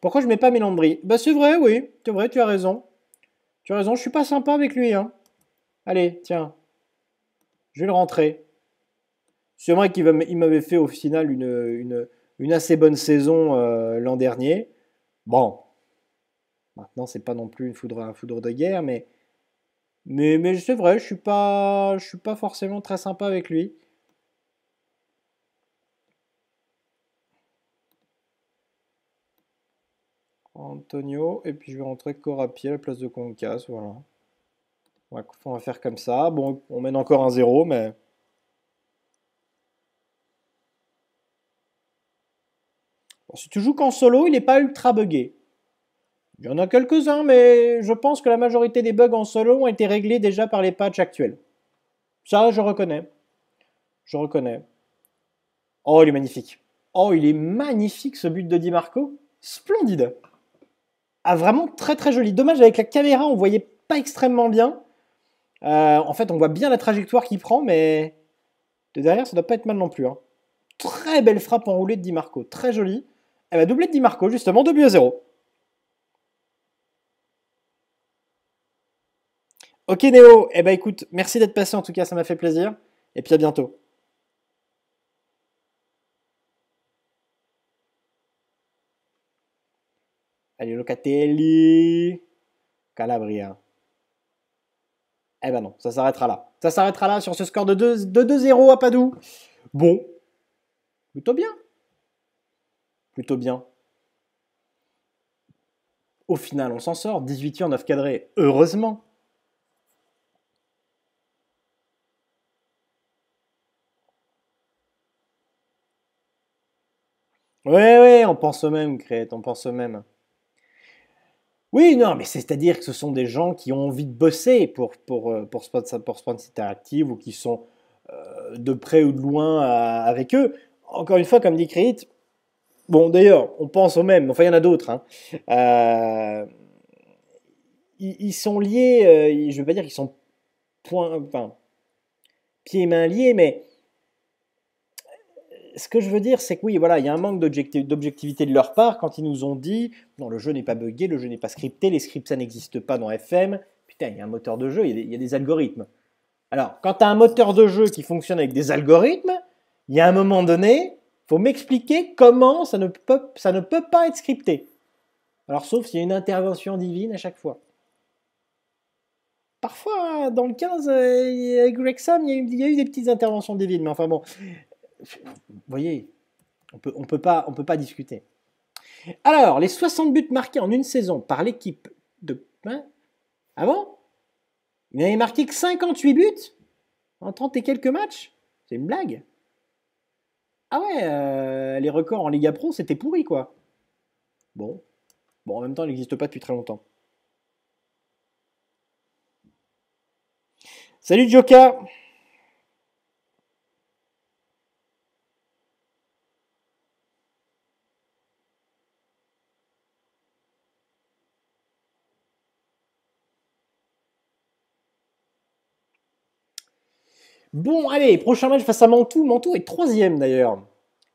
Pourquoi je mets pas Mélandry? Bah c'est vrai, oui. C'est vrai, tu as raison. Tu as raison, je suis pas sympa avec lui, hein. Allez, tiens. Je vais le rentrer. C'est vrai qu'il m'avait fait au final une assez bonne saison l'an dernier. Bon, maintenant c'est pas non plus un foudre de guerre, mais c'est vrai, je suis pas forcément très sympa avec lui. Antonio, et puis je vais rentrer Corapier à la place de Concas, voilà. On va faire comme ça. Bon, on mène encore un 0, mais... Bon, si tu joues qu'en solo, il n'est pas ultra buggé. Il y en a quelques-uns, mais je pense que la majorité des bugs en solo ont été réglés déjà par les patchs actuels. Ça, je reconnais. Je reconnais. Oh, il est magnifique. Oh, il est magnifique ce but de Di Marco. Splendide. Ah, vraiment très très joli. Dommage, avec la caméra, on voyait pas extrêmement bien. En fait, on voit bien la trajectoire qu'il prend, mais de derrière, ça doit pas être mal non plus, hein. Très belle frappe enroulée de Di Marco. Très jolie. Elle va doubler de Di Marco, justement, 2-0. Ok Néo, eh ben écoute, merci d'être passé en tout cas, ça m'a fait plaisir. Et puis à bientôt. Allez Locatelli, Calabria. Eh ben non, ça s'arrêtera là. Ça s'arrêtera là sur ce score de 2-0 à Padoue. Bon, plutôt bien. Plutôt bien. Au final, on s'en sort. 18 tirs, 9 cadrés. Heureusement. Ouais, ouais, on pense au même, Crête, on pense au même. Oui, non, mais c'est-à-dire que ce sont des gens qui ont envie de bosser pour Sports Interactive ou qui sont de près ou de loin avec eux. Encore une fois, comme dit Create, bon, d'ailleurs, on pense au même, enfin, il y en a d'autres, hein. Euh, ils sont liés, je ne veux pas dire qu'ils sont enfin, pieds et mains liés, mais ce que je veux dire, c'est que oui, voilà, il y a un manque d'objectivité de leur part quand ils nous ont dit non, le jeu n'est pas buggé, le jeu n'est pas scripté, les scripts ça n'existe pas dans FM. Puis putain, il y a un moteur de jeu, il y a des algorithmes. Alors, quand tu as un moteur de jeu qui fonctionne avec des algorithmes, il y a un moment donné, il faut m'expliquer comment ça ne peut pas être scripté. Alors, sauf s'il y a une intervention divine à chaque fois. Parfois, dans le 15, avec Wrexham, il y a eu des petites interventions divines, mais enfin bon, vous voyez, on peut pas discuter. Alors, les 60 buts marqués en une saison par l'équipe de... Hein, ah bon? Il n'avait marqué que 58 buts en 30 et quelques matchs? C'est une blague? Ah ouais, les records en Liga Pro, c'était pourri, quoi. Bon, en même temps, il n'existe pas depuis très longtemps. Salut Joka! Bon, allez, prochain match face à Mantoue. Mantoue est troisième d'ailleurs.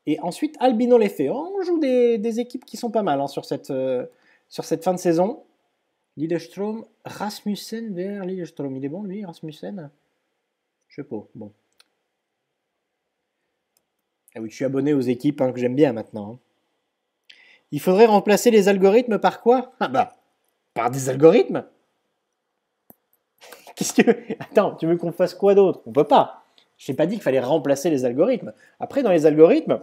Et ensuite, Albino Leffe. On joue des équipes qui sont pas mal hein, sur cette fin de saison. Lillestrøm, Rasmussen vers Lillestrøm. Il est bon lui, Rasmussen? Je sais pas. Bon. Ah oui, je suis abonné aux équipes hein, que j'aime bien maintenant. Hein. Il faudrait remplacer les algorithmes par quoi? Ah bah, par des algorithmes. Qu'est-ce que... Attends, tu veux qu'on fasse quoi d'autre? On peut pas. Je n'ai pas dit qu'il fallait remplacer les algorithmes. Après, dans les algorithmes,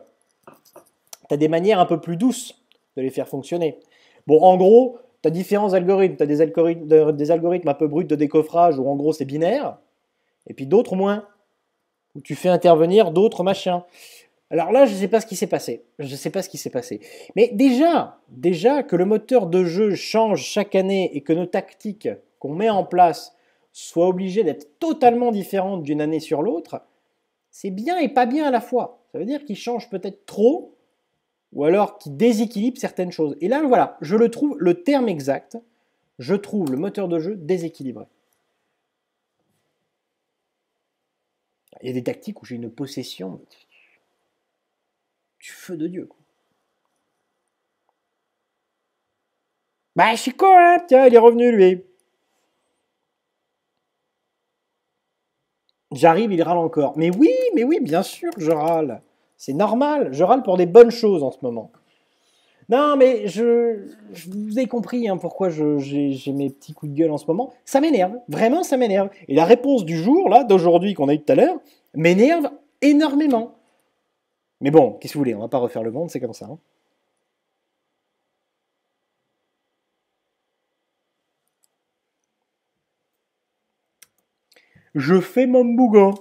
tu as des manières un peu plus douces de les faire fonctionner. Bon, en gros, tu as différents algorithmes. Tu as des algorithmes un peu bruts de décoffrage où en gros c'est binaire, et puis d'autres moins, où tu fais intervenir d'autres machins. Alors là, je ne sais pas ce qui s'est passé. Je ne sais pas ce qui s'est passé. Mais déjà que le moteur de jeu change chaque année et que nos tactiques qu'on met en place soient obligées d'être totalement différentes d'une année sur l'autre, c'est bien et pas bien à la fois. Ça veut dire qu'ils changent peut-être trop ou alors qu'ils déséquilibrent certaines choses. Et là, voilà, je le trouve, le terme exact, je trouve le moteur de jeu déséquilibré. Il y a des tactiques où j'ai une possession du feu de Dieu. Quoi. Bah, je suis con, hein. Tiens, il est revenu, lui. J'arrive, il râle encore. Mais oui, bien sûr, je râle. C'est normal, je râle pour des bonnes choses en ce moment. Non, mais vous avez compris hein, pourquoi j'ai mes petits coups de gueule en ce moment. Ça m'énerve, vraiment ça m'énerve. Et la réponse du jour, là, d'aujourd'hui, qu'on a eu tout à l'heure, m'énerve énormément. Mais bon, qu'est-ce que vous voulez, on va pas refaire le monde, c'est comme ça. Hein. Je fais mon bougon.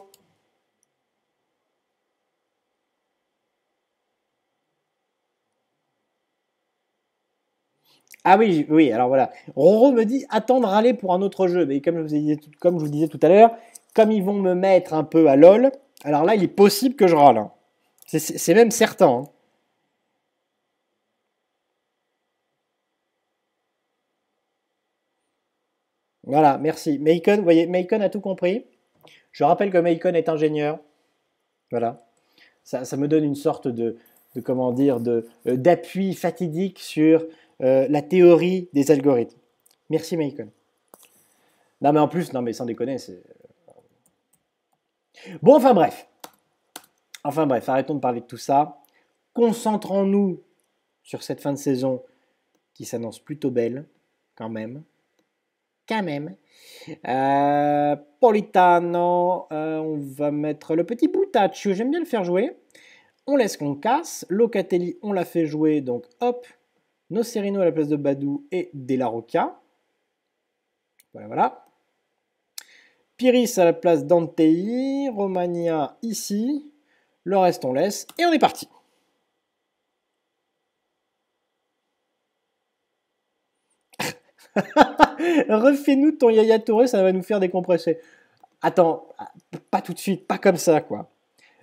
Ah oui, alors voilà. Roro me dit attendre râler pour un autre jeu. Mais comme je vous disais tout à l'heure, comme ils vont me mettre un peu à LOL, alors là, il est possible que je râle. Hein. C'est même certain. Hein. Voilà, merci. Macon, vous voyez, Macon a tout compris. Je rappelle que Macon est ingénieur. Voilà. Ça me donne une sorte de comment dire, d'appui fatidique sur la théorie des algorithmes. Merci Macon. Non mais en plus, non mais sans déconner, c'est... Bon, enfin bref. Arrêtons de parler de tout ça. Concentrons-nous sur cette fin de saison qui s'annonce plutôt belle, quand même. Quand même. Politano, on va mettre le petit Boutaccio, j'aime bien le faire jouer. On laisse qu'on casse. Locatelli, on l'a fait jouer, donc hop. Nocerino à la place de Badou et Della Rocca. Voilà. Piris à la place d'Antei. Romagna ici. Le reste, on laisse. Et on est parti. Refais-nous ton Yaya Touré, ça va nous faire décompresser. Attends, pas tout de suite, pas comme ça, quoi.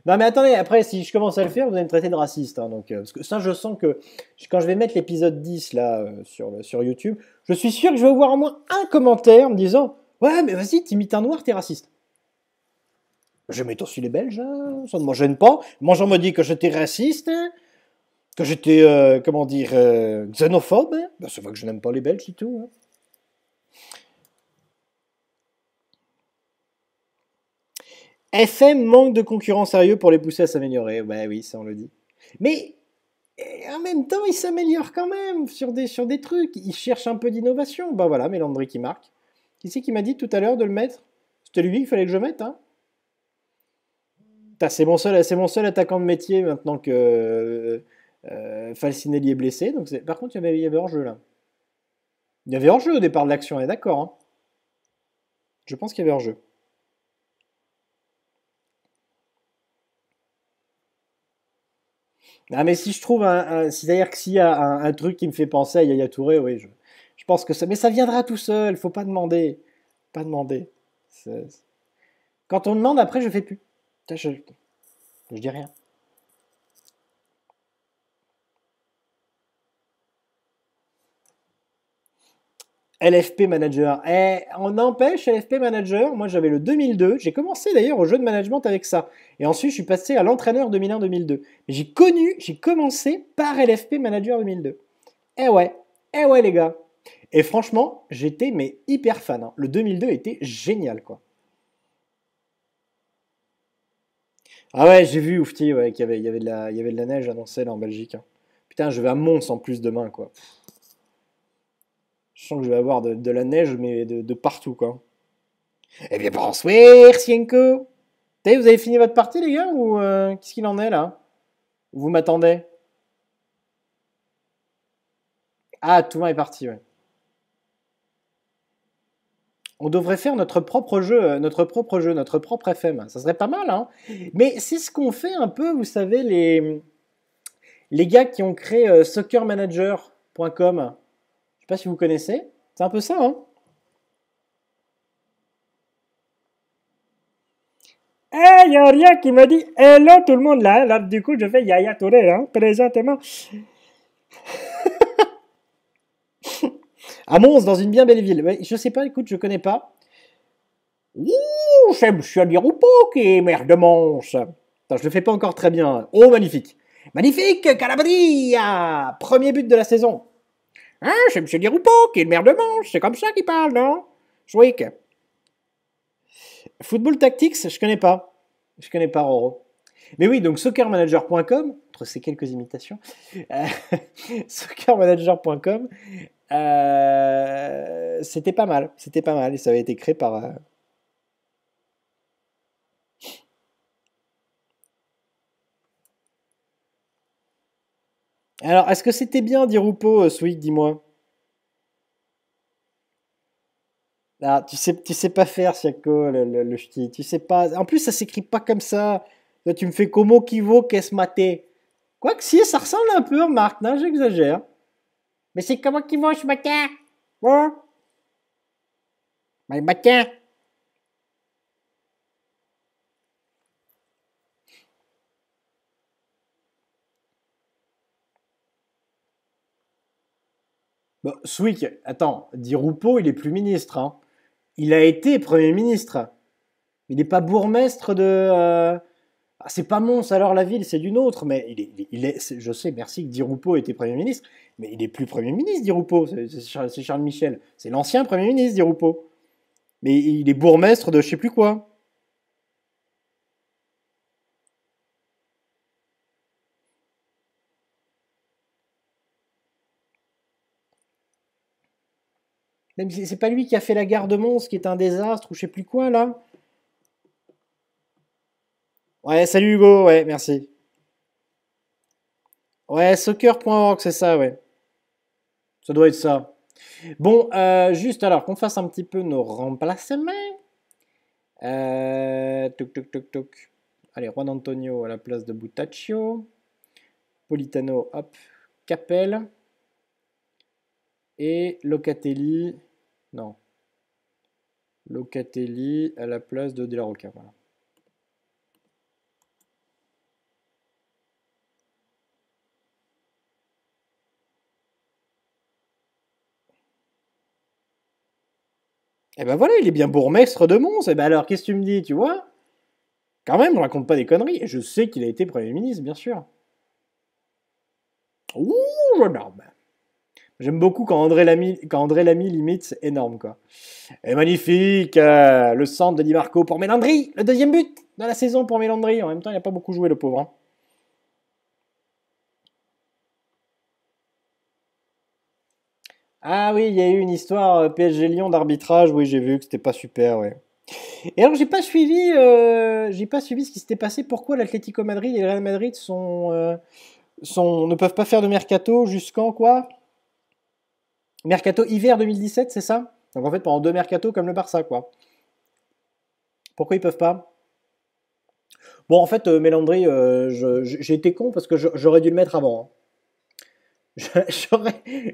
Non mais attendez, après si je commence à le faire, vous allez me traiter de raciste. Hein, donc, parce que ça, je sens que quand je vais mettre l'épisode 10 là sur YouTube, je suis sûr que je vais avoir au moins un commentaire me disant ouais mais vas-y, t'imites un noir, t'es raciste. Je mets aussi les Belges, hein, ça ne me gêne pas. Moi j'en me dit que j'étais raciste, hein, que j'étais, comment dire, xénophobe. Hein. Ben, c'est vrai que je n'aime pas les Belges et tout. Hein. FM manque de concurrents sérieux pour les pousser à s'améliorer. Bah oui, ça on le dit. Mais en même temps, ils s'améliorent quand même sur des trucs. Ils cherchent un peu d'innovation. Bah voilà, Mélandry qui marque. Qui c'est qui m'a dit tout à l'heure de le mettre? C'était lui qu'il fallait que je mette, hein. C'est mon seul attaquant de métier maintenant que Falcinelli est blessé. Donc par contre, il y avait hors-jeu là. Il y avait hors-jeu au départ de l'action, on est d'accord, hein. Je pense qu'il y avait hors-jeu. Ah, mais si je trouve c'est-à-dire que s'il y a un truc qui me fait penser à Yaya Touré, oui, je pense que ça. Mais ça viendra tout seul, faut pas demander. Pas demander. Quand on demande, après, je fais plus. Je dis rien. LFP Manager. On empêche LFP Manager. Moi, j'avais le 2002. J'ai commencé d'ailleurs au jeu de management avec ça. Et ensuite, je suis passé à l'entraîneur 2001-2002. Mais j'ai commencé par LFP Manager 2002. Ouais. Ouais, les gars. Et franchement, j'étais mais hyper fan, hein. Le 2002 était génial, quoi. Ah ouais, j'ai vu, Oufti, ouais, il y avait de la neige annoncée là en Belgique, hein. Putain, je vais à Mons en plus demain, quoi. Je sens que je vais avoir de la neige, mais de partout, quoi. Eh bien, bonsoir, Sienko. Vous avez fini votre partie, les gars, ou qu'est-ce qu'il en est, là? Vous m'attendez? Ah, tout le monde est parti, ouais. On devrait faire notre propre FM. Ça serait pas mal, hein. Mais c'est ce qu'on fait un peu, vous savez, les gars qui ont créé soccermanager.com. Je sais pas si vous connaissez. C'est un peu ça, hein. Il y a rien qui me dit hello tout le monde là. Là, du coup, je fais Yaya Touré, hein, présentement. À Mons, dans une bien belle ville. Ouais, je sais pas, écoute, je connais pas. Ouh, c'est Monsieur Diroupeau qui est maire de Mons. Attends, je le fais pas encore très bien. Oh, magnifique. Magnifique, Calabria. Premier but de la saison. Hein, c'est Monsieur Diroupeau qui est le maire de Mons. C'est comme ça qu'il parle, non? Chouic. Football Tactics, je connais pas. Je connais pas, Roro. Mais oui, donc soccermanager.com, entre ces quelques imitations, euh, soccermanager.com, c'était pas mal, et ça avait été créé par... Alors, est-ce que c'était bien, dit Roupeau, Sweet, dis-moi? Ah, tu sais pas faire, Siako, le ch'ti, tu sais pas... En plus, ça s'écrit pas comme ça. Là, tu me fais como qui vaut qu'est-ce maté. Quoique si, ça ressemble un peu, Marc, non, j'exagère. Mais c'est comment qui vaut ce matin? Ouais. Mais le matin. Bah, Swick, attends, Di Rupo, il est plus ministre, hein. Il a été Premier ministre. Il n'est pas bourgmestre de... Ah, c'est pas Mons, alors la ville, c'est d'une autre, mais je sais, merci que Di Rupo était Premier ministre, mais il est plus Premier ministre, Di Rupo, c'est Charles Michel. C'est l'ancien Premier ministre, Di Rupo. Mais il est bourgmestre de je sais plus quoi. Même si c'est pas lui qui a fait la gare de Mons, qui est un désastre, ou je sais plus quoi, là. Ouais, salut Hugo, ouais, merci. Ouais, soccer.org, c'est ça, ouais. Ça doit être ça. Bon, juste alors qu'on fasse un petit peu nos remplacements. Toc, toc, toc, toc. Allez, Juan Antonio à la place de Butaccio. Politano, hop. Capel. Et Locatelli. Non. Locatelli à la place de De La Roca. Voilà. Et ben voilà, il est bien bourgmestre de Mons. Et ben alors, qu'est-ce que tu me dis, tu vois? Quand même, on raconte pas des conneries. Et je sais qu'il a été Premier ministre, bien sûr. Ouh, jeune homme. J'aime beaucoup quand André Lamy limite, c'est énorme quoi. Et magnifique, le centre de Di Marco pour Mélandri, le deuxième but de la saison pour Mélandri. En même temps, il n'a pas beaucoup joué le pauvre, hein. Ah oui, il y a eu une histoire PSG Lyon d'arbitrage. Oui, j'ai vu que c'était pas super, ouais. Et alors, j'ai pas suivi ce qui s'était passé. Pourquoi l'Atlético Madrid et le Real Madrid ne peuvent pas faire de mercato jusqu'en quoi? Mercato hiver 2017, c'est ça? Donc en fait, pendant deux mercatos comme le Barça, quoi. Pourquoi ils peuvent pas? Bon, en fait, Mélandry, j'ai été con parce que j'aurais dû le mettre avant, hein.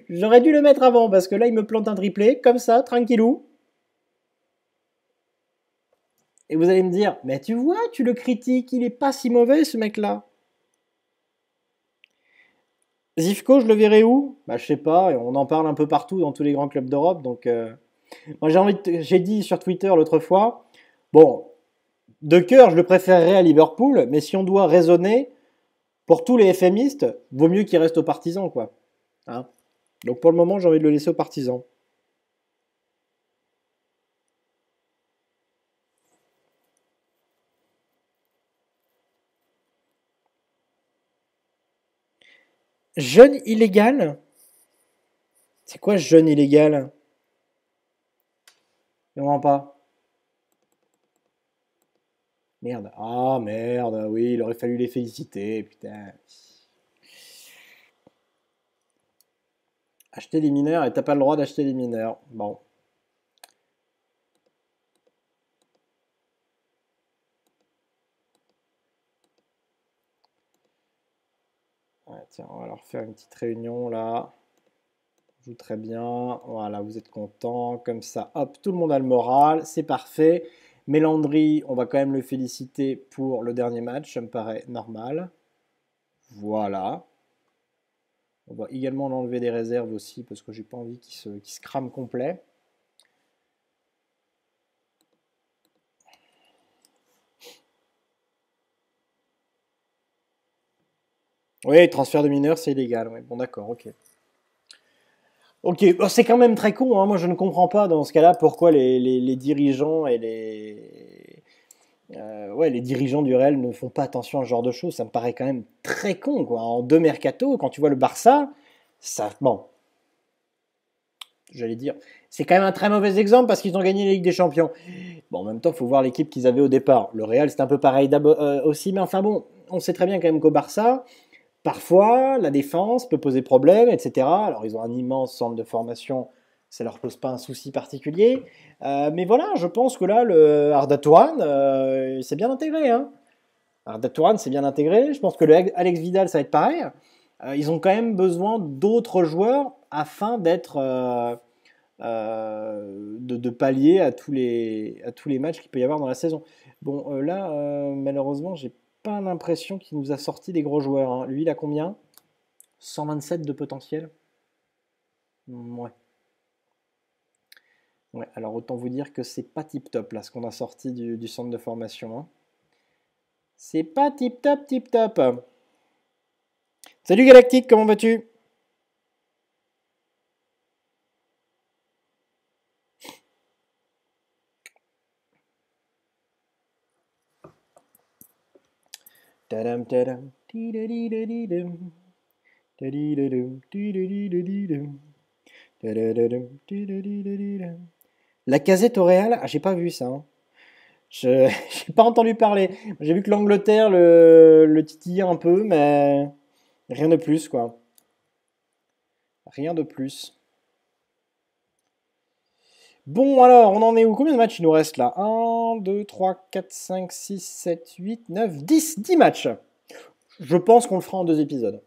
J'aurais dû le mettre avant parce que là, il me plante un triplé, comme ça, tranquillou. Et vous allez me dire, mais tu vois, tu le critiques, il est pas si mauvais ce mec-là. Zivko, je le verrai où? Bah, je sais pas, et on en parle un peu partout dans tous les grands clubs d'Europe. Donc, moi, j'ai dit sur Twitter l'autre fois, bon, de cœur, je le préférerais à Liverpool, mais si on doit raisonner, pour tous les FMistes, vaut mieux qu'il reste aux partisans, quoi. Hein. Donc, pour le moment, j'ai envie de le laisser aux partisans. Jeune illégal? C'est quoi jeune illégal? Je comprends pas. Merde. Ah, merde, oui, il aurait fallu les féliciter, putain. Acheter des mineurs et t'as pas le droit d'acheter des mineurs. Bon. Ouais, tiens, on va leur faire une petite réunion là. On joue très bien. Voilà, vous êtes contents. Comme ça, hop, tout le monde a le moral. C'est parfait. Mélandry, on va quand même le féliciter pour le dernier match. Ça me paraît normal. Voilà. On va également l'enlever des réserves aussi parce que j'ai pas envie qu'il se crame complet. Oui, transfert de mineurs, c'est illégal. Ouais, bon, d'accord, ok. Ok, bon, c'est quand même très con, hein. Moi, je ne comprends pas dans ce cas-là pourquoi les dirigeants et ouais, les dirigeants du Real ne font pas attention à ce genre de choses. Ça me paraît quand même très con, quoi. En deux mercato, quand tu vois le Barça, ça, bon, j'allais dire, c'est quand même un très mauvais exemple parce qu'ils ont gagné la Ligue des Champions. Bon, en même temps, il faut voir l'équipe qu'ils avaient au départ. Le Real, c'est un peu pareil aussi, mais enfin bon, on sait très bien quand même qu'au Barça, parfois, la défense peut poser problème, etc. Alors, ils ont un immense centre de formation, ça leur pose pas un souci particulier. Mais voilà, je pense que là, le Arda Turan, c'est bien intégré, hein. Arda Turan, c'est bien intégré. Je pense que le Alex Vidal, ça va être pareil. Ils ont quand même besoin d'autres joueurs afin de pallier à tous les matchs qu'il peut y avoir dans la saison. Bon, là, malheureusement, j'ai pas l'impression qu'il nous a sorti des gros joueurs, hein. Lui, il a combien? 127 de potentiel? Ouais. Ouais, alors autant vous dire que c'est pas tip top là ce qu'on a sorti du centre de formation, hein. C'est pas tip top, tip top. Salut Galactique, comment vas-tu? Tadam, tadam, tidadidadidam, tadidadam, tidadidadidam, tadadadam, tidadidadidam. La Casette au Real? Ah, j'ai pas vu ça, hein. Je j'ai pas entendu parler. J'ai vu que l'Angleterre le titillait un peu, mais rien de plus, quoi. Rien de plus. Bon, alors, on en est où? Combien de matchs il nous reste là? Un, 2, 3, 4, 5, 6, 7, 8, 9, 10, 10 matchs. Je pense qu'on le fera en deux épisodes.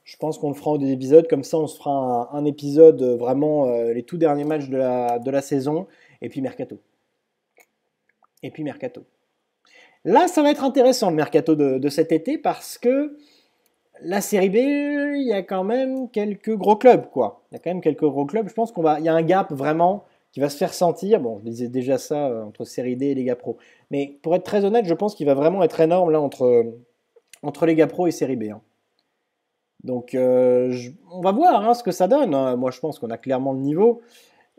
Je pense qu'on le fera en deux épisodes. Comme ça, on se fera un épisode vraiment les tout derniers matchs de la saison. Et puis Mercato. Et puis Mercato. Là, ça va être intéressant le Mercato de cet été parce que la série B, il y a quand même quelques gros clubs, quoi. Il y a quand même quelques gros clubs. Je pense il y a un gap vraiment qui va se faire sentir. Bon, je disais déjà ça entre série D et Liga Pro. Mais pour être très honnête, je pense qu'il va vraiment être énorme là entre Liga Pro et série B, hein. Donc, on va voir hein, ce que ça donne, hein. Moi, je pense qu'on a clairement le niveau.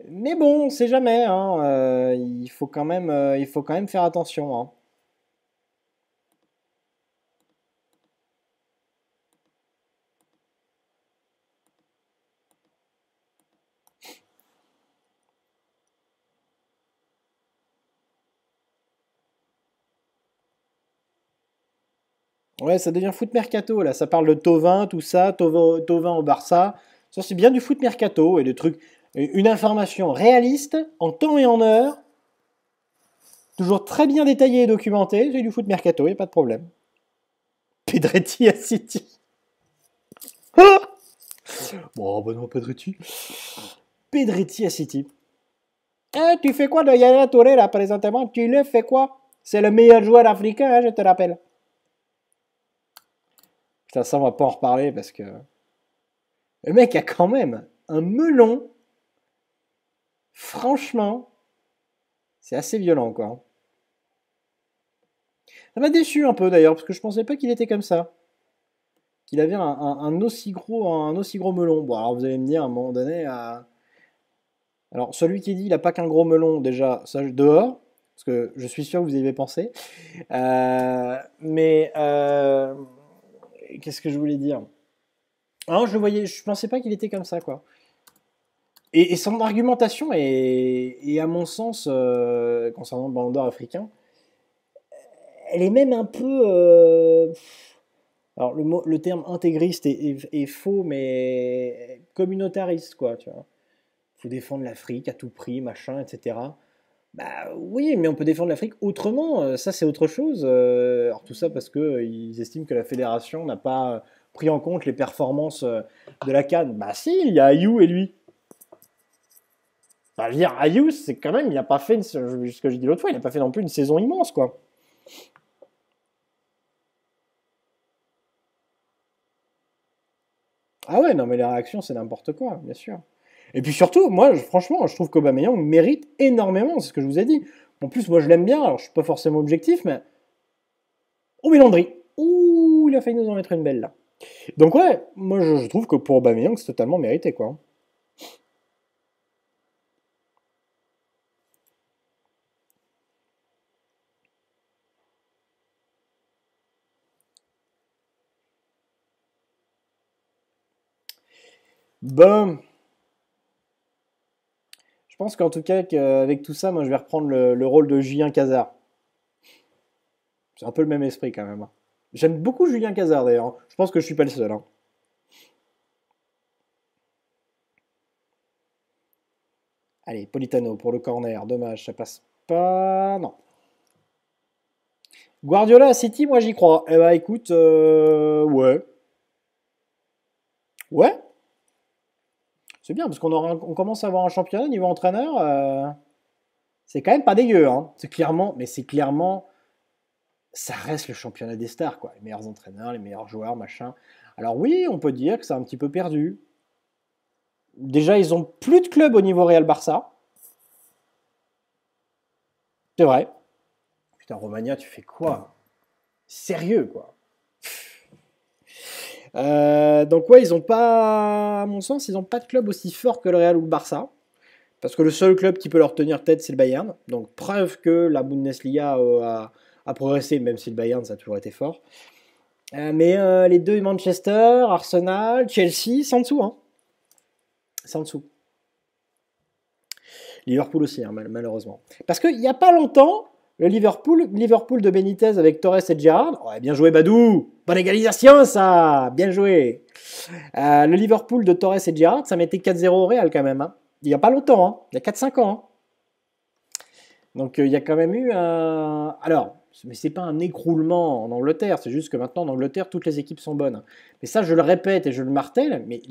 Mais bon, on sait jamais, hein, il faut quand même faire attention, hein. Ouais, ça devient foot mercato, là. Ça parle de Thauvin, tout ça, Thauvin au Barça. Ça, c'est bien du foot mercato et des trucs. Une information réaliste, en temps et en heure, toujours très bien détaillée et documentée. C'est du foot mercato, y a pas de problème. Pedretti à City. Bon, bah non, Pedretti. Pedretti à City. Eh, tu fais quoi de Yaya Touré, là, présentement? Tu le fais quoi? C'est le meilleur joueur africain, hein, je te rappelle. Putain, ça, on va pas en reparler parce que. Le mec a quand même un melon. Franchement, c'est assez violent, quoi. Ça m'a déçu un peu d'ailleurs, parce que je pensais pas qu'il était comme ça. Qu'il avait un aussi gros melon. Bon, alors vous allez me dire à un moment donné. Alors, celui qui dit il a pas qu'un gros melon, déjà, ça dehors, parce que je suis sûr que vous y avez pensé. Mais qu'est-ce que je voulais dire? Non, je pensais pas qu'il était comme ça, quoi. Et son argumentation est, à mon sens, concernant le Ballon d'Or africain, elle est même un peu. Alors, le terme intégriste est faux, mais communautariste, quoi, tu vois. Faut défendre l'Afrique à tout prix, machin, etc. Bah oui, mais on peut défendre l'Afrique autrement, ça c'est autre chose. Alors tout ça parce que ils estiment que la fédération n'a pas pris en compte les performances de la CAN. Bah si, il y a Ayou et lui. Bah, je veux dire, Ayou, c'est quand même, il a pas fait, ce que j'ai dit l'autre fois, il n'a pas fait non plus une saison immense, quoi. Ah ouais, non mais les réactions c'est n'importe quoi, bien sûr. Et puis surtout, moi, franchement, je trouve qu'Aubameyang mérite énormément, c'est ce que je vous ai dit. En plus, moi je l'aime bien, alors je suis pas forcément objectif, mais... Oh, Mélandry. Ouh, il a failli nous en mettre une belle là. Donc ouais, moi je trouve que pour Aubameyang c'est totalement mérité quoi. Bon, je pense qu'en tout cas qu'avec tout ça, moi je vais reprendre le rôle de Julien Cazard. C'est un peu le même esprit quand même, hein. J'aime beaucoup Julien Cazard d'ailleurs, hein. Je pense que je suis pas le seul, hein. Allez, Politano pour le corner, dommage, ça passe pas. Non. Guardiola à City, moi j'y crois. Eh bah écoute, ouais. Ouais, c'est bien parce on commence à avoir un championnat niveau entraîneur. C'est quand même pas dégueu, hein. C'est clairement, mais c'est clairement, ça reste le championnat des stars, quoi. Les meilleurs entraîneurs, les meilleurs joueurs, machin. Alors oui, on peut dire que c'est un petit peu perdu. Déjà, ils ont plus de clubs au niveau Real Barça. C'est vrai. Putain, Romagna, tu fais quoi? Sérieux, quoi. Donc ouais, ils ont pas, à mon sens, ils ont pas de club aussi fort que le Real ou le Barça. Parce que le seul club qui peut leur tenir tête, c'est le Bayern. Donc preuve que la Bundesliga a progressé, même si le Bayern, ça a toujours été fort. Mais les deux, Manchester, Arsenal, Chelsea, c'est en dessous, hein. C'est en dessous. Liverpool aussi, hein, malheureusement. Parce qu'il n'y a pas longtemps, Liverpool de Benitez avec Torres et Gerrard. Ouais, bien joué, Badou. Bonne égalisation, ça. Bien joué. Le Liverpool de Torres et Gerrard, ça mettait 4-0 au Real quand même, hein. Il n'y a pas longtemps, hein. Il y a 4-5 ans, hein. Donc il y a quand même eu un... Alors, mais c'est pas un écroulement en Angleterre, c'est juste que maintenant en Angleterre, toutes les équipes sont bonnes. Mais ça, je le répète et je le martèle, mais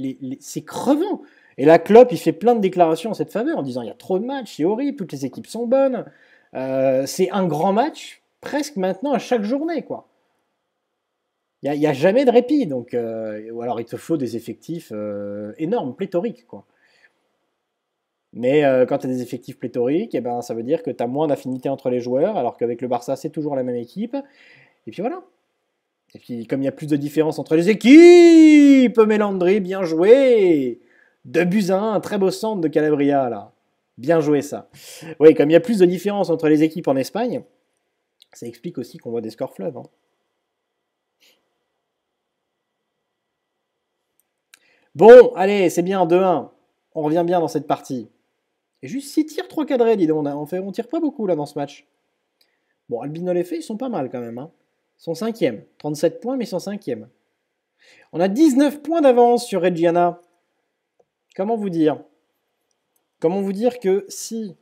c'est crevant. Et la Klopp, il fait plein de déclarations en cette faveur en disant il y a trop de matchs, c'est horrible, toutes les équipes sont bonnes. C'est un grand match presque maintenant à chaque journée, quoi. Il y a jamais de répit, donc ou alors il te faut des effectifs énormes, pléthoriques, quoi. Mais quand tu as des effectifs pléthoriques, eh ben, ça veut dire que tu as moins d'affinité entre les joueurs, alors qu'avec le Barça, c'est toujours la même équipe. Et puis voilà. Et puis, comme il y a plus de différence entre les équipes, Melandri, bien joué. 2-1, un très beau centre de Calabria, là. Bien joué, ça. Oui, comme il y a plus de différence entre les équipes en Espagne, ça explique aussi qu'on voit des scores fleuves. Hein. Bon, allez, c'est bien, 2-1. On revient bien dans cette partie. Et juste 6 tirs, 3 cadrés, dis donc. On tire pas beaucoup, là, dans ce match. Bon, Albinol et Fay, ils sont pas mal, quand même. Hein. Ils sont 5e. 37 points, mais ils sont 5e. On a 19 points d'avance sur Reggiana. Comment vous dire? Comment vous dire que si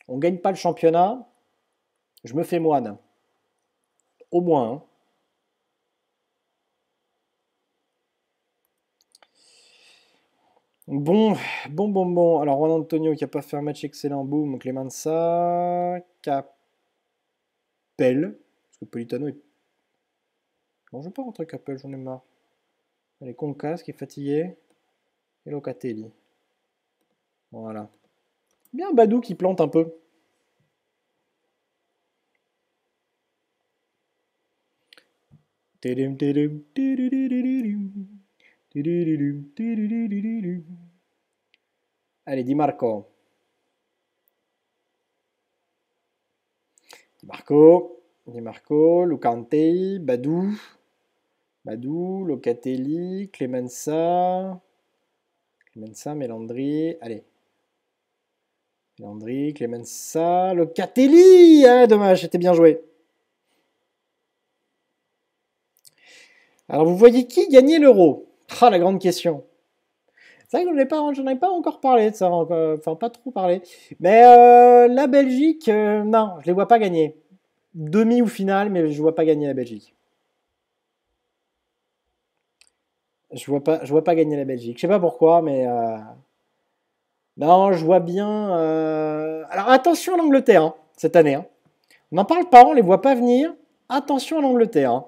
on ne gagne pas le championnat, je me fais moine. Au moins. Hein. Bon. Alors, Juan Antonio qui n'a pas fait un match excellent. Boum. Clemenza. Capel. Parce que Politano est... Non, je ne vais pas rentrer Capel, j'en ai marre. Allez, Concas qui est fatigué. Et Locatelli. Voilà. Bien Badou qui plante un peu. Allez, Di Marco. Di Marco, Lucantei, Badou, Locatelli, Clemenza, Melandri, allez. Melandri, Clemenza, Locatelli, ah, dommage, c'était bien joué. Alors, vous voyez qui gagnait l'Euro? Ah, la grande question. C'est vrai que j'en ai pas encore parlé de ça, enfin pas trop parlé. Mais la Belgique, non, je les vois pas gagner. Demi ou finale, mais je vois pas gagner la Belgique. Je vois pas gagner la Belgique. Je sais pas pourquoi, mais non, je vois bien. Alors attention à l'Angleterre hein, cette année. Hein. On n'en parle pas, on les voit pas venir. Attention à l'Angleterre, hein.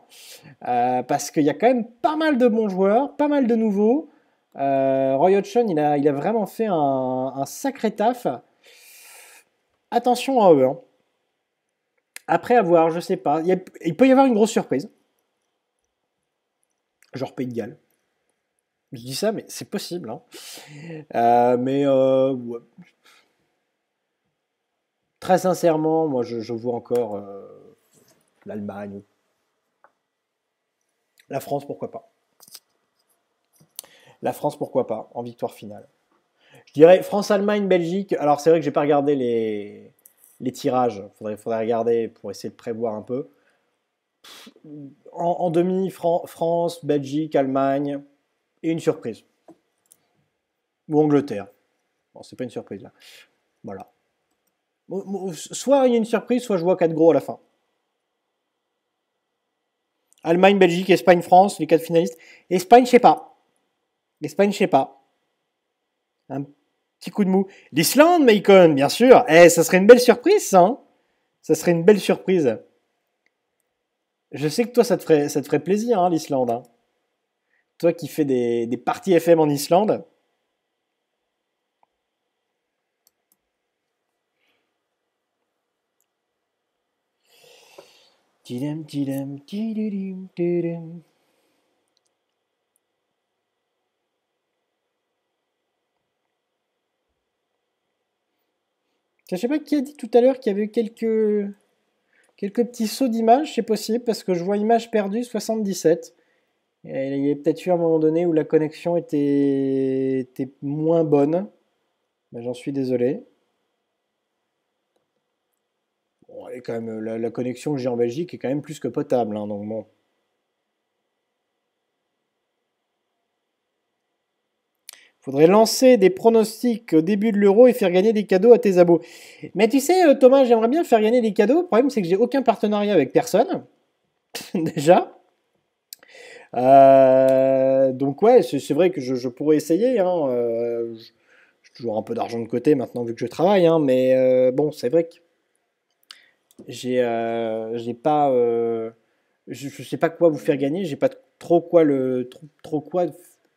Parce qu'il y a quand même pas mal de bons joueurs, pas mal de nouveaux. Roy Hodgson, il a vraiment fait un sacré taf. Attention à eux. Hein. Après avoir, je sais pas, il peut y avoir une grosse surprise. Genre Pays de Galles. Je dis ça, mais c'est possible. Hein. Ouais. Très sincèrement, moi je vois encore l'Allemagne. La France, pourquoi pas. La France, pourquoi pas, en victoire finale. Je dirais France-Allemagne, Belgique. Alors c'est vrai que j'ai pas regardé les tirages. Faudrait regarder pour essayer de prévoir un peu. En demi, France, Belgique, Allemagne et une surprise. Ou Angleterre. Bon, c'est pas une surprise là. Voilà. Soit il y a une surprise, soit je vois 4 gros à la fin. Allemagne, Belgique, Espagne, France, les 4 finalistes. Espagne, je sais pas. Espagne, je sais pas. Un petit coup de mou. L'Islande, Macon, bien sûr. Eh, ça serait une belle surprise, ça. Hein, ça serait une belle surprise. Je sais que toi, ça te ferait plaisir, hein, l'Islande. Hein. Toi qui fais des parties FM en Islande. Je sais pas qui a dit tout à l'heure qu'il y avait eu quelques petits sauts d'image, c'est possible, parce que je vois image perdue 77. Et il y a peut-être eu un moment donné où la connexion était moins bonne. Ben, j'en suis désolé. Bon, et quand même, la connexion que j'ai en Belgique est quand même plus que potable. Hein, donc bon. Faudrait lancer des pronostics au début de l'Euro et faire gagner des cadeaux à tes abos. Mais tu sais, Thomas, j'aimerais bien faire gagner des cadeaux. Le problème, c'est que j'ai aucun partenariat avec personne. Déjà. Donc ouais, c'est vrai que je pourrais essayer. Hein, j'ai toujours un peu d'argent de côté maintenant vu que je travaille. Hein, mais bon, c'est vrai que j'ai pas... je sais pas quoi vous faire gagner. J'ai pas trop quoi, trop quoi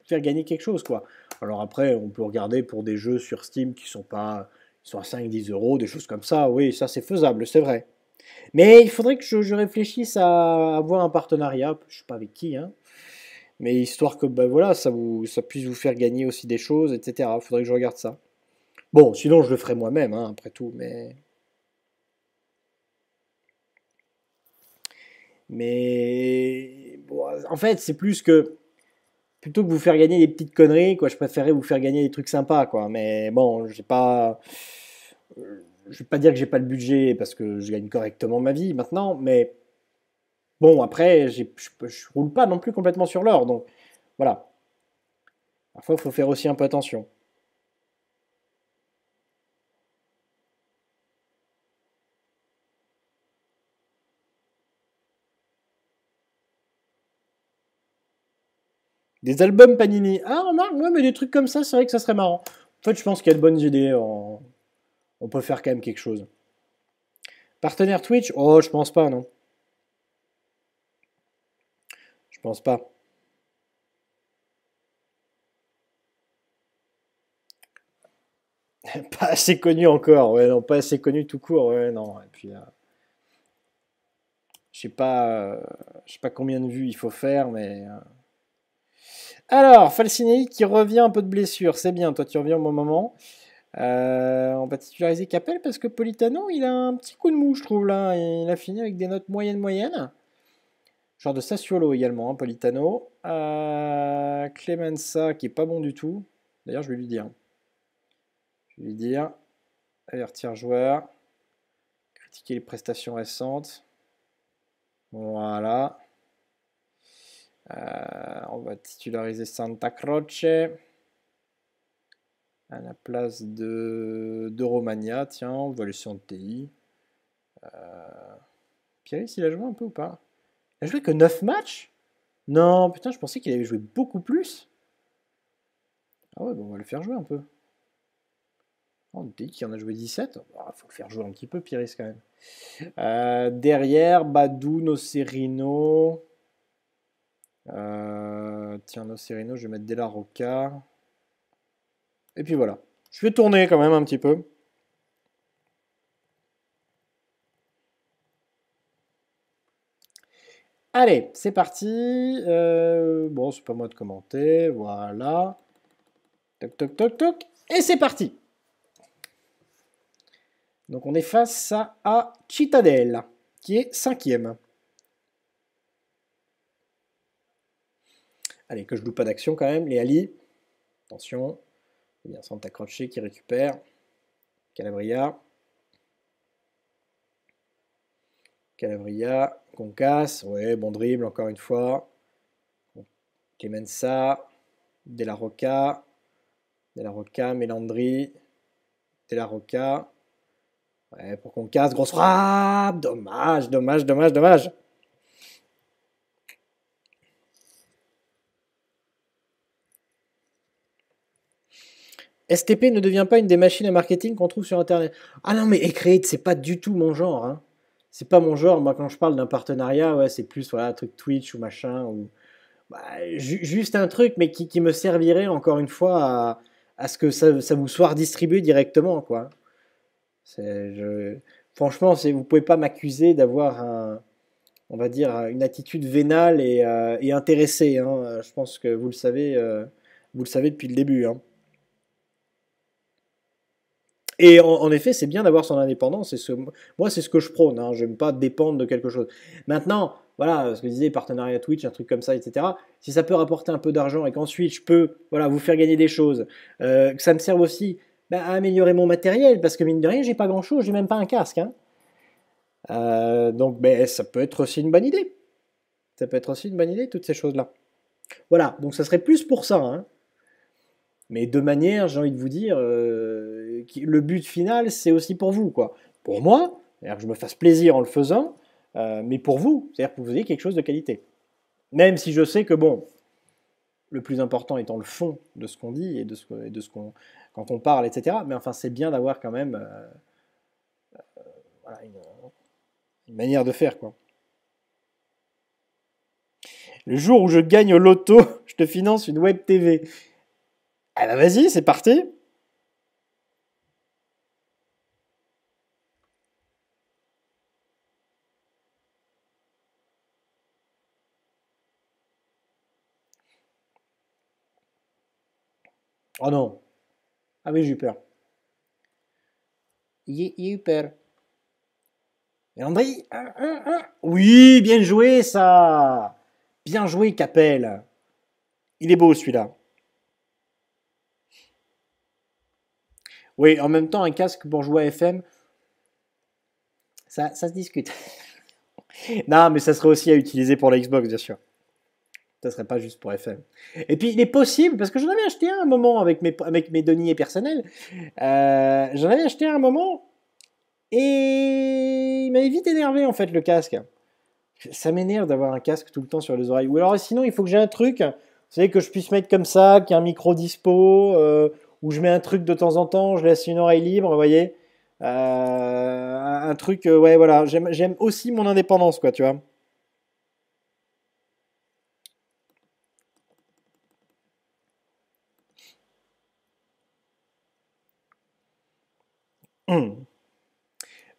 faire gagner quelque chose. Quoi. Alors après, on peut regarder pour des jeux sur Steam qui sont pas... Ils sont à 5-10 euros, des choses comme ça. Oui, ça c'est faisable, c'est vrai. Mais il faudrait que je réfléchisse à avoir un partenariat, je sais pas avec qui, hein, mais histoire que bah, voilà, ça puisse vous faire gagner aussi des choses, etc. Il faudrait que je regarde ça. Bon, sinon je le ferai moi-même, hein, après tout, mais bon, en fait, c'est plus que plutôt que vous faire gagner des petites conneries, quoi, je préférerais vous faire gagner des trucs sympas, quoi. Mais bon, j'ai pas, je vais pas dire que j'ai pas le budget parce que je gagne correctement ma vie maintenant, mais bon, après, je roule pas non plus complètement sur l'or, donc voilà. Parfois, il faut faire aussi un peu attention. Des albums Panini. Ah, remarque, ouais, mais des trucs comme ça, c'est vrai que ça serait marrant. En fait, je pense qu'il y a de bonnes idées. On peut faire quand même quelque chose. Partenaire Twitch? Oh, je pense pas, non. Je pense pas. Pas assez connu encore. Ouais, non, pas assez connu tout court. Ouais, non. Et puis, je sais pas, je sais pas combien de vues il faut faire, mais. Alors, Falcinei qui revient un peu de blessure, c'est bien. Toi, tu reviens au bon moment. On va titulariser Capel parce que Politano, il a un petit coup de mou, je trouve là. Il a fini avec des notes moyennes. Genre de Sassuolo également, hein, Politano. Clemenza qui est pas bon du tout. D'ailleurs, je vais lui dire. Je vais lui dire. Avertir joueur. Critiquer les prestations récentes. Voilà. On va titulariser Santa Croce à la place de Romagna. Tiens, on va laisser en TI. Pierre, il a joué un peu ou pas? Il a joué que 9 matchs? Non, putain, je pensais qu'il avait joué beaucoup plus. Ah ouais, bon, on va le faire jouer un peu. Oh, on dit qu'il en a joué 17. Il faut le faire jouer un petit peu, Piris, quand même. Derrière, Badou, Nocerino. Tiens, Nocerino, je vais mettre Della Rocca. Et puis voilà. Je vais tourner quand même un petit peu. Allez, c'est parti. Bon, c'est pas moi de commenter. Voilà. Toc, toc, toc, toc. Et c'est parti. Donc on est face à Cittadella, qui est 5e. Allez, que je loupe pas d'action quand même. Les Ali. Attention. Il y a Santa Croce qui récupère. Calabria. Calabria. Concas. Ouais, bon dribble encore une fois. Clemenza. Della Rocca. Della Rocca. Melandri. Della Rocca. Ouais, pour Concas. Grosse frappe. Dommage, dommage, dommage, dommage. STP ne devient pas une des machines à marketing qu'on trouve sur Internet. Ah non, mais Ecreate, c'est pas du tout mon genre. Hein. C'est pas mon genre. Moi, quand je parle d'un partenariat, ouais, c'est plus voilà, un truc Twitch ou machin. Ou, bah, juste un truc, mais qui me servirait encore une fois à ce que ça vous soit redistribué directement. Quoi. Je, franchement, vous pouvez pas m'accuser d'avoir on va dire, une attitude vénale et intéressée. Hein. Je pense que vous le savez depuis le début. Hein. Et en effet, c'est bien d'avoir son indépendance. Moi, c'est ce que je prône. Hein. Je n'aime pas dépendre de quelque chose. Maintenant, voilà, ce que je disais, partenariat Twitch, un truc comme ça, etc. Si ça peut rapporter un peu d'argent et qu'ensuite je peux voilà, vous faire gagner des choses, que ça me serve aussi bah, à améliorer mon matériel, parce que mine de rien, j'ai pas grand-chose, j'ai même pas un casque. Hein. Donc, ben, ça peut être aussi une bonne idée. Ça peut être aussi une bonne idée, toutes ces choses-là. Voilà, donc ça serait plus pour ça. Hein. Mais de manière, j'ai envie de vous dire, le but final, c'est aussi pour vous, quoi. Pour moi, c'est-à-dire que je me fasse plaisir en le faisant, mais pour vous, c'est-à-dire que vous ayez quelque chose de qualité. Même si je sais que, bon, le plus important étant le fond de ce qu'on dit et de ce qu'on, quand on parle, etc. Mais enfin, c'est bien d'avoir quand même voilà, une manière de faire, quoi. Le jour où je gagne au loto, je te finance une web TV. Ah bah vas-y, c'est parti. Oh non. Ah oui, j'ai eu peur. J'ai eu peur. Et Landry. Oui, bien joué ça. Bien joué, Capel. Il est beau celui-là. Oui, en même temps, un casque pour jouer à FM, ça se discute. Non, mais ça serait aussi à utiliser pour la Xbox, bien sûr. Ça serait pas juste pour FM. Et puis, il est possible, parce que j'en avais acheté un moment avec mes deniers personnels. J'en avais acheté un moment, et il m'avait vite énervé, en fait, le casque. Ça m'énerve d'avoir un casque tout le temps sur les oreilles. Ou alors, sinon, il faut que j'ai un truc, vous savez, que je puisse mettre comme ça, qui a un micro dispo, où je mets un truc de temps en temps, je laisse une oreille libre, vous voyez. Un truc, ouais, voilà. J'aime aussi mon indépendance, quoi, tu vois.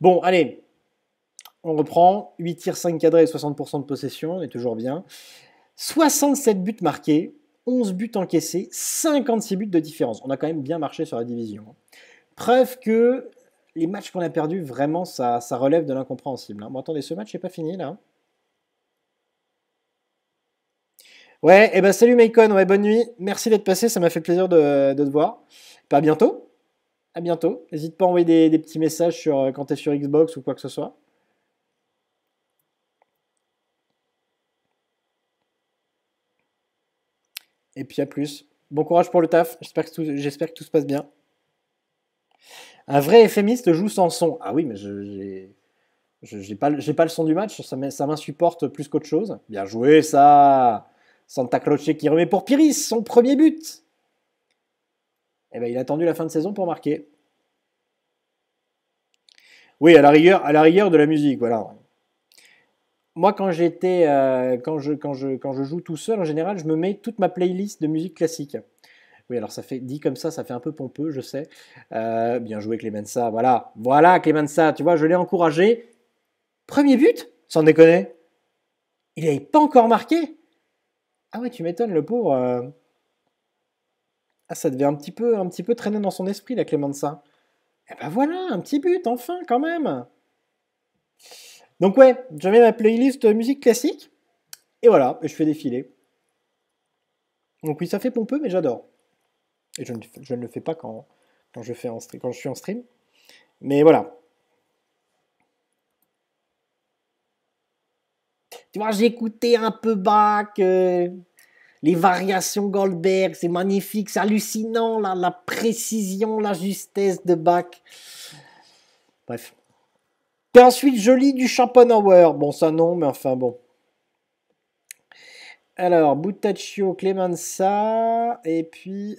Bon, allez, on reprend. 8 tirs, 5 cadrés et 60% de possession, on est toujours bien. 67 buts marqués, 11 buts encaissés, 56 buts de différence. On a quand même bien marché sur la division. Preuve que les matchs qu'on a perdus, vraiment, ça relève de l'incompréhensible. Bon, attendez, ce match n'est pas fini là. Ouais, et ben salut Maicon, ouais, bonne nuit. Merci d'être passé, ça m'a fait plaisir de te voir. À bientôt. À bientôt. N'hésite pas à envoyer des petits messages quand tu es sur Xbox ou quoi que ce soit. Et puis à plus. Bon courage pour le taf. J'espère que tout se passe bien. Un vrai FMiste joue sans son. Ah oui, mais j'ai pas le son du match. Ça m'insupporte plus qu'autre chose. Bien joué, ça. Santa Croce qui remet pour Piris son premier but. Eh ben, il a attendu la fin de saison pour marquer. Oui, à la rigueur de la musique, voilà. Moi, quand je joue tout seul, en général, je me mets toute ma playlist de musique classique. Oui, alors ça fait dit comme ça fait un peu pompeux, je sais. Bien joué Clemenza, voilà, voilà Clemenza, tu vois, je l'ai encouragé. Premier but, sans déconner. Il n'avait pas encore marqué. Ah ouais, tu m'étonnes, le pauvre. Ah, ça devait un petit peu traîner dans son esprit, la Clemenza. Eh ben voilà, un petit but, enfin, quand même. Donc ouais, je mets ma playlist musique classique, et voilà, et je fais défiler. Donc oui, ça fait pompeux, mais j'adore. Et je ne le fais pas quand je suis en stream. Mais voilà. Tu vois, j'ai écouté un peu Bach, les variations Goldberg, c'est magnifique, c'est hallucinant, la précision, la justesse de Bach. Bref. Et ensuite, je lis du Schopenhauer. Bon, ça non, mais enfin bon. Alors, Boutaccio, Clemenza, et puis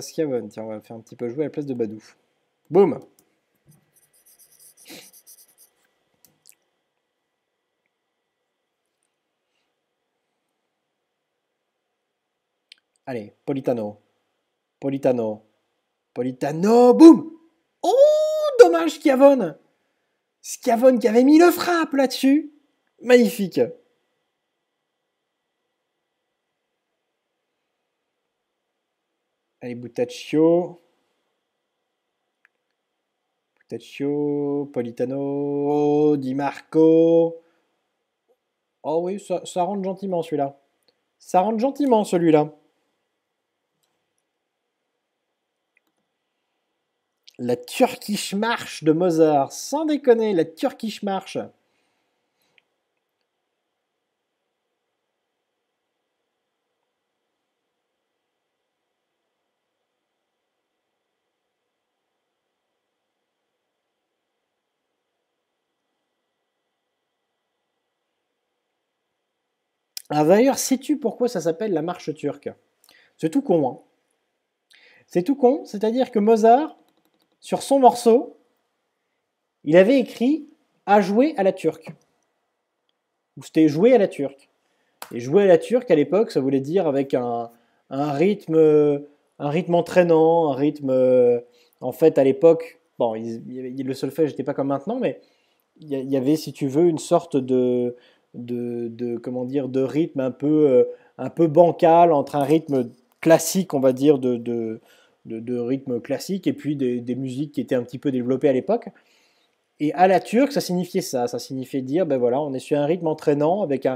Schiavone. Tiens, on va faire un petit peu jouer à la place de Badou. Boum. Allez, Politano. Politano. Politano, boum. Oh, dommage, Schiavone. Schiavone qui avait mis le frappe là-dessus. Magnifique. Allez, Boutaccio. Boutaccio, Politano, Di Marco. Oh oui, ça rentre gentiment celui-là. Ça rentre gentiment celui-là. La Turkish March de Mozart. Sans déconner, la Turkish March. Ah, d'ailleurs, sais-tu pourquoi ça s'appelle la marche turque? C'est tout con, hein. C'est tout con, c'est-à-dire que Mozart, sur son morceau, il avait écrit à jouer à la turque. Ou c'était jouer à la turque. Et jouer à la turque, à l'époque, ça voulait dire avec un rythme, un rythme entraînant, un rythme... en fait, à l'époque, bon, le solfège n'était pas comme maintenant, mais il y avait, si tu veux, une sorte comment dire, de rythme un peu bancal entre un rythme classique, on va dire, de rythme classique et puis des musiques qui étaient un petit peu développées à l'époque. Et à la turque, ça signifiait ça. Ça signifiait dire, ben voilà, on est sur un rythme entraînant avec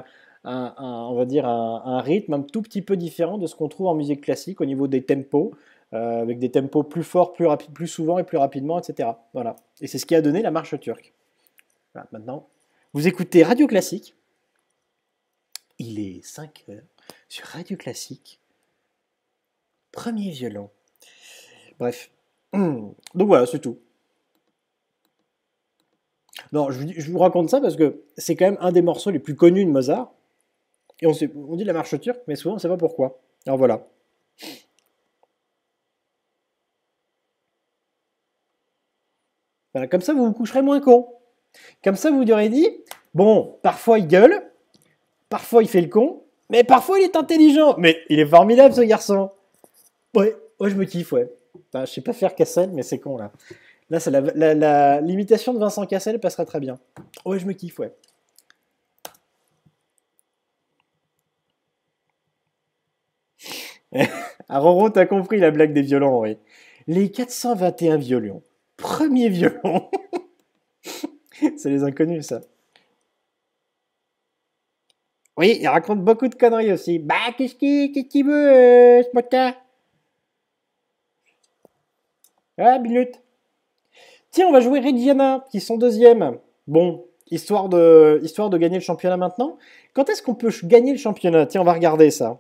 on va dire un rythme un tout petit peu différent de ce qu'on trouve en musique classique au niveau des tempos, avec des tempos plus forts, plus rapides, plus souvent et plus rapidement, etc. Voilà. Et c'est ce qui a donné la marche turque. Voilà, maintenant, vous écoutez Radio Classique. Il est 5 heures sur Radio Classique. Premier violon. Bref. Donc voilà, c'est tout. Non, je vous raconte ça parce que c'est quand même un des morceaux les plus connus de Mozart. Et on dit la marche turque, mais souvent on ne sait pas pourquoi. Alors voilà. Voilà, comme ça vous vous coucherez moins con. Comme ça vous vous aurez dit, bon, parfois il gueule, parfois il fait le con, mais parfois il est intelligent. Mais il est formidable ce garçon. Ouais, je me kiffe, ouais. Enfin, je sais pas faire Cassel, mais c'est con là. Là, c'est l'imitation de Vincent Cassel passerait très bien. Ouais, je me kiffe, ouais. Ah, Roro, t'as compris la blague des violons, oui. Les 421 violons. Premier violon. C'est les inconnus, ça. Oui, il raconte beaucoup de conneries aussi. Bah, qu'est-ce qu'il veut, ce motin? Ah, minute. Tiens, on va jouer Reggiana, qui sont deuxième. Bon, histoire de gagner le championnat maintenant. Quand est-ce qu'on peut gagner le championnat? Tiens, on va regarder ça.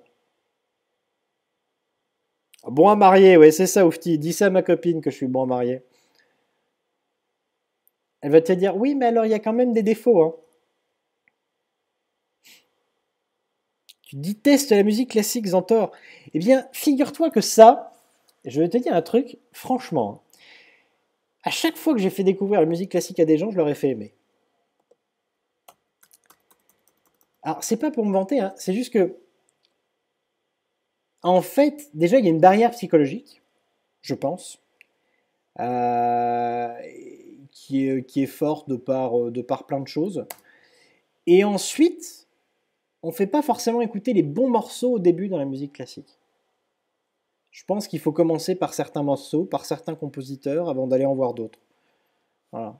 Bon à marier, ouais, c'est ça, Oufti. Dis ça à ma copine que je suis bon à marier. Elle va te dire, oui, mais alors il y a quand même des défauts, hein. Tu détestes la musique classique, Zantor. Eh bien, figure-toi que ça, je vais te dire un truc, franchement, à chaque fois que j'ai fait découvrir la musique classique à des gens, je leur ai fait aimer. Alors, c'est pas pour me vanter, hein, c'est juste que, en fait, déjà, il y a une barrière psychologique, je pense, euh, qui est forte de par plein de choses. Et ensuite, on ne fait pas forcément écouter les bons morceaux au début dans la musique classique. Je pense qu'il faut commencer par certains morceaux, par certains compositeurs, avant d'aller en voir d'autres. Voilà.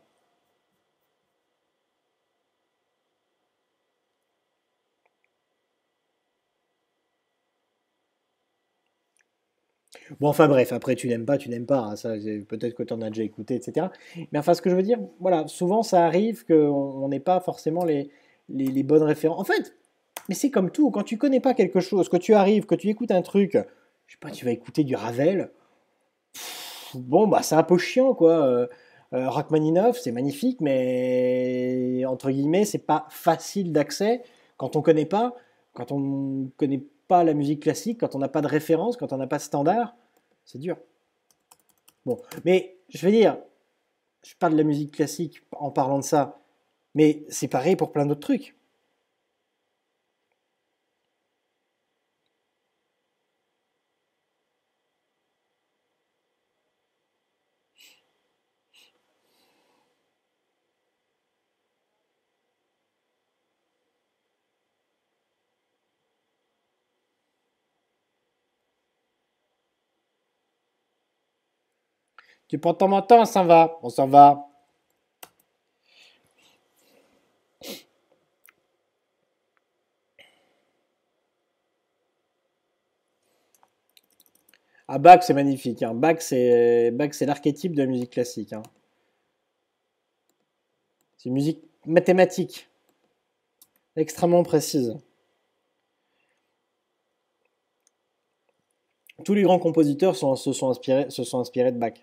Bon, enfin bref, après tu n'aimes pas, hein, ça, peut-être que tu en as déjà écouté, etc. Mais enfin, ce que je veux dire, voilà, souvent ça arrive qu'on n'ait pas forcément les bonnes références. En fait, mais c'est comme tout, quand tu connais pas quelque chose, que tu arrives, que tu écoutes un truc, je sais pas, tu vas écouter du Ravel, bon, bah c'est un peu chiant, quoi. Rachmaninoff, c'est magnifique, mais entre guillemets, c'est pas facile d'accès quand on connaît pas, quand on connaît pas la musique classique, quand on n'a pas de référence, quand on n'a pas de standard, c'est dur. Bon, mais je veux dire, je parle de la musique classique en parlant de ça, mais c'est pareil pour plein d'autres trucs. Tu prends ton temps, on s'en va, on s'en va. Ah, Bach, c'est magnifique, hein. Bach, c'est l'archétype de la musique classique, hein. C'est une musique mathématique, extrêmement précise. Tous les grands compositeurs se sont inspirés de Bach.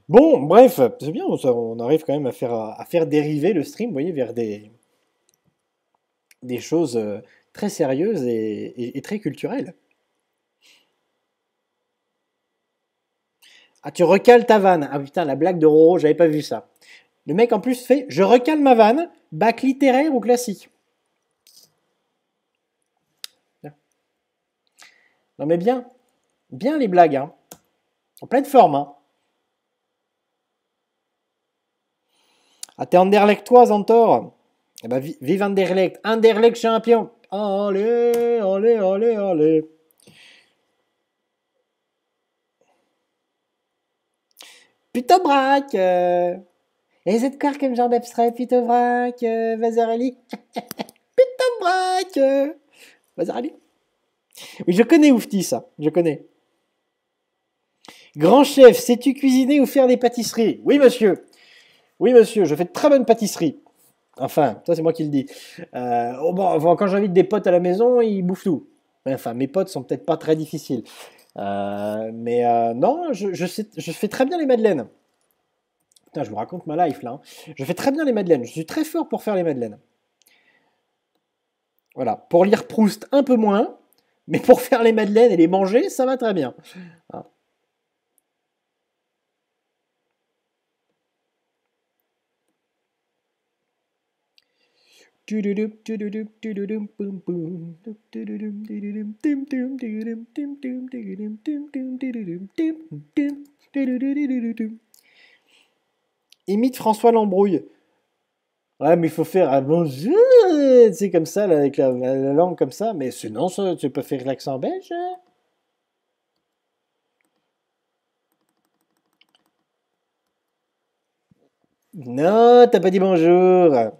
Bon, bref, c'est bien, on arrive quand même à faire dériver le stream, vous voyez, vers des choses très sérieuses et très culturelles. Ah, tu recales ta vanne. Ah putain, la blague de Roro, j'avais pas vu ça. Le mec en plus fait, je recale ma vanne, bac littéraire ou classique. Non mais bien, bien les blagues, hein. En pleine forme, hein. Ah, t'es Anderlechtois, Zantor? Eh ben, vive Anderlecht. Anderlecht champion. Allez, allez, allez, allez. Putain, braque. Et c'est quoi comme genre d'abstrait, putain, braque, Vazarelli? Putain, braque. Vazarelli. Oui, je connais Oufti, ça. Je connais. Grand chef, sais-tu cuisiner ou faire des pâtisseries? Oui, monsieur. Oui, monsieur, je fais de très bonnes pâtisseries. Enfin, ça, c'est moi qui le dis. Oh, bon, quand j'invite des potes à la maison, ils bouffent tout. Enfin, mes potes sont peut-être pas très difficiles. Non, je fais très bien les madeleines. Putain, je vous raconte ma life là, hein. Je fais très bien les madeleines. Je suis très fort pour faire les madeleines. Voilà. Pour lire Proust, un peu moins. Mais pour faire les madeleines et les manger, ça va très bien. Ah. Imite François Lambrouille. Ouais, mais il faut faire un bonjour, c'est comme ça, là, avec la langue comme ça. Mais sinon, ça, tu peux faire l'accent belge, hein. Non, t'as pas dit bonjour.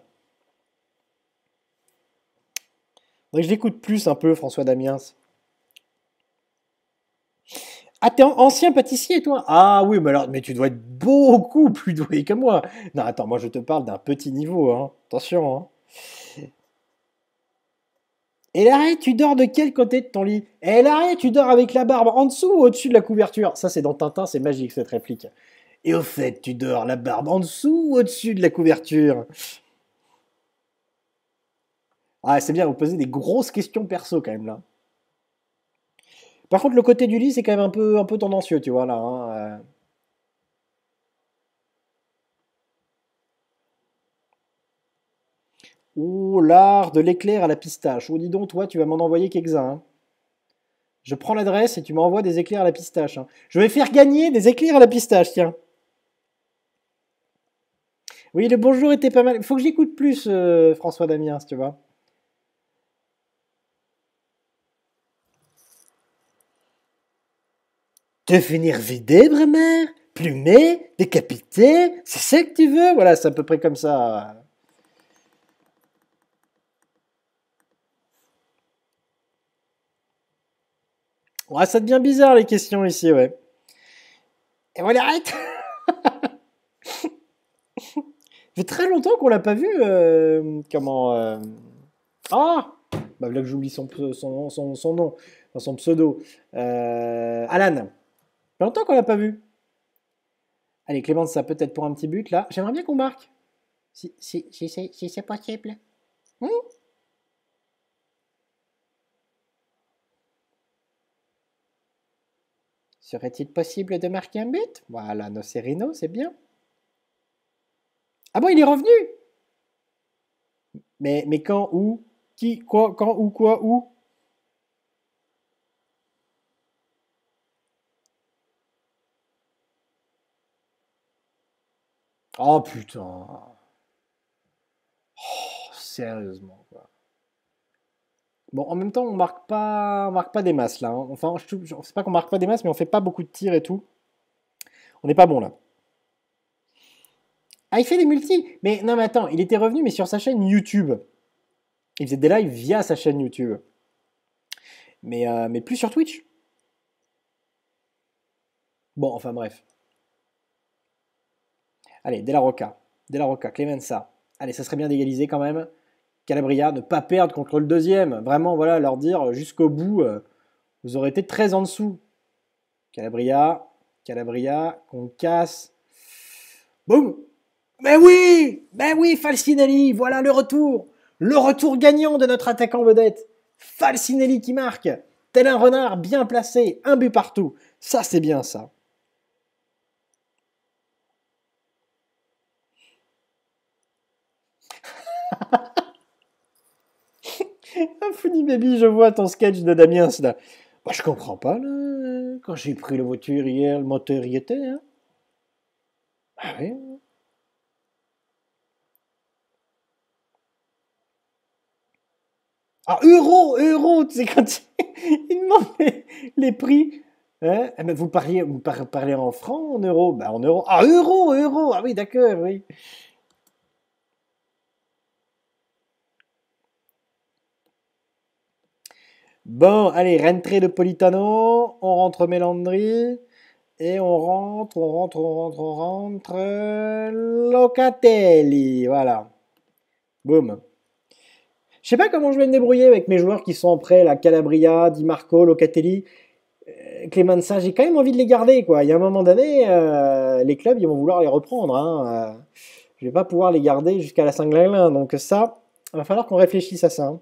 Donc je l'écoute plus un peu, François Damiens. Ah, t'es ancien pâtissier, toi? Ah oui, mais alors, mais tu dois être beaucoup plus doué que moi. Non, attends, moi je te parle d'un petit niveau, hein. Attention, hein. Et là, tu dors de quel côté de ton lit? Et là, tu dors avec la barbe en dessous ou au-dessus de la couverture? Ça, c'est dans Tintin, c'est magique cette réplique. Et au fait, tu dors la barbe en dessous ou au-dessus de la couverture? Ah, c'est bien, vous posez des grosses questions perso quand même là. Par contre, le côté du lit, c'est quand même un peu tendancieux, tu vois là, hein. Ouh, l'art de l'éclair à la pistache. Oh, dis donc, toi, tu vas m'en envoyer quelques-uns, hein. Je prends l'adresse et tu m'envoies des éclairs à la pistache, hein. Je vais faire gagner des éclairs à la pistache, tiens. Oui, le bonjour était pas mal. Il faut que j'écoute plus, François Damiens, tu vois. Devenir vidé, Bremer? Plumé? Décapité? C'est ça que tu veux? Voilà, c'est à peu près comme ça. Ouais, ça devient bizarre les questions ici, ouais. Et voilà, arrête! Ça fait très longtemps qu'on l'a pas vu. Comment Ah! Bah là que j'oublie son nom, enfin, son pseudo. Alan. Ça fait longtemps qu'on l'a pas vu. Allez, Clémence, ça peut-être pour un petit but là. J'aimerais bien qu'on marque. Si c'est possible. Hmm. Serait-il possible de marquer un but? Voilà, Nocerino, c'est bien. Ah bon, il est revenu? Mais quand, où? Qui? Quoi? Quand? Où? Quoi? Où? Oh putain. Oh, sérieusement, quoi. Bon, en même temps, on marque pas des masses là, hein. Enfin, je sais pas qu'on marque pas des masses, mais on fait pas beaucoup de tirs et tout. On n'est pas bon là. Ah, il fait des multis. Mais non, mais attends, il était revenu, mais sur sa chaîne YouTube. Il faisait des lives via sa chaîne YouTube. Mais plus sur Twitch. Bon, enfin bref. Allez, De La Rocca. De La Rocca, Clemenza. Allez, ça serait bien d'égaliser quand même. Calabria, ne pas perdre contre le deuxième. Vraiment, voilà, leur dire jusqu'au bout, vous aurez été très en dessous. Calabria, Calabria, qu'on casse. Boum! Mais oui, Falcinelli, voilà le retour. Le retour gagnant de notre attaquant vedette. Falcinelli qui marque. Tel un renard bien placé, un but partout. Ça, c'est bien ça. Ah, Funny Baby, je vois ton sketch de Damiens là. Bah, je comprends pas là. Quand j'ai pris la voiture hier, le moteur y était, hein. Ah oui. Ah, euro, tu sais, quand il demande les prix. Hein? Ah, mais vous parlez en francs, en euros? Bah, en euros. Ah, euro. Ah oui, d'accord, oui. Bon, allez, rentrée de Politano. On rentre Mélandry. Et on rentre. Locatelli. Voilà. Boum. Je sais pas comment je vais me débrouiller avec mes joueurs qui sont en prêt, la Calabria, Di Marco, Locatelli, Clemenza. J'ai quand même envie de les garder, quoi. Il y a un moment donné, les clubs, ils vont vouloir les reprendre, hein. Je vais pas pouvoir les garder jusqu'à la Saint-Glinglin. Donc ça, il va falloir qu'on réfléchisse à ça, hein.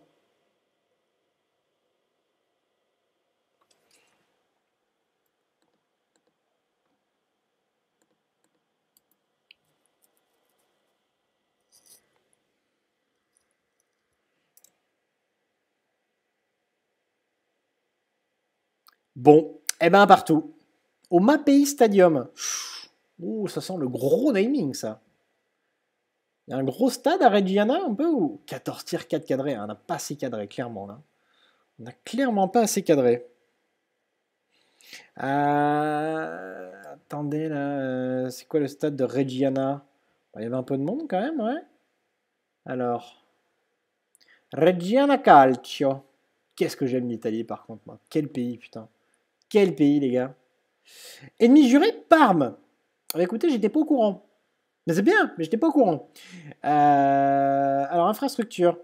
Bon, eh ben partout. Au Mapei Stadium. Ouh, ça sent le gros naming, ça. Il y a un gros stade à Reggiana, un peu, ou 14 tirs, 4 cadrés. On n'a pas assez cadré, clairement, là. On n'a clairement pas assez cadré. Attendez, là, c'est quoi le stade de Reggiana? Bon, il y avait un peu de monde, quand même, ouais. Alors, Reggiana Calcio. Qu'est-ce que j'aime l'Italie, par contre, moi. Quel pays, putain. Quel pays, les gars. Ennemi juré, Parme. Ah, écoutez, j'étais pas au courant. Mais c'est bien, mais j'étais pas au courant. Alors, infrastructure.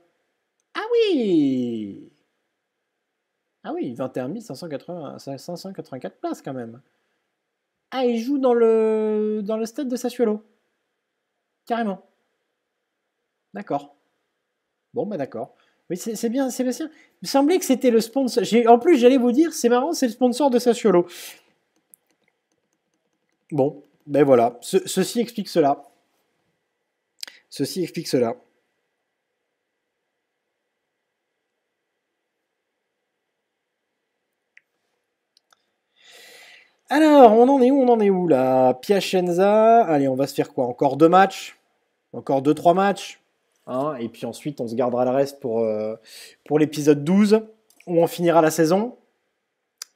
Ah oui! Ah oui, 21 580, 584 places quand même. Ah, il joue dans le stade de Sassuolo. Carrément. D'accord. Bon, bah d'accord. Oui, c'est bien, Sébastien. Il me semblait que c'était le sponsor. En plus, j'allais vous dire, c'est marrant, c'est le sponsor de Sassuolo. Bon, ben voilà. Ceci explique cela. Ceci explique cela. Alors, on en est où là? Piacenza. Allez, on va se faire quoi? Encore deux matchs? Encore deux, trois matchs? Hein, et puis ensuite, on se gardera le reste pour l'épisode 12, où on finira la saison.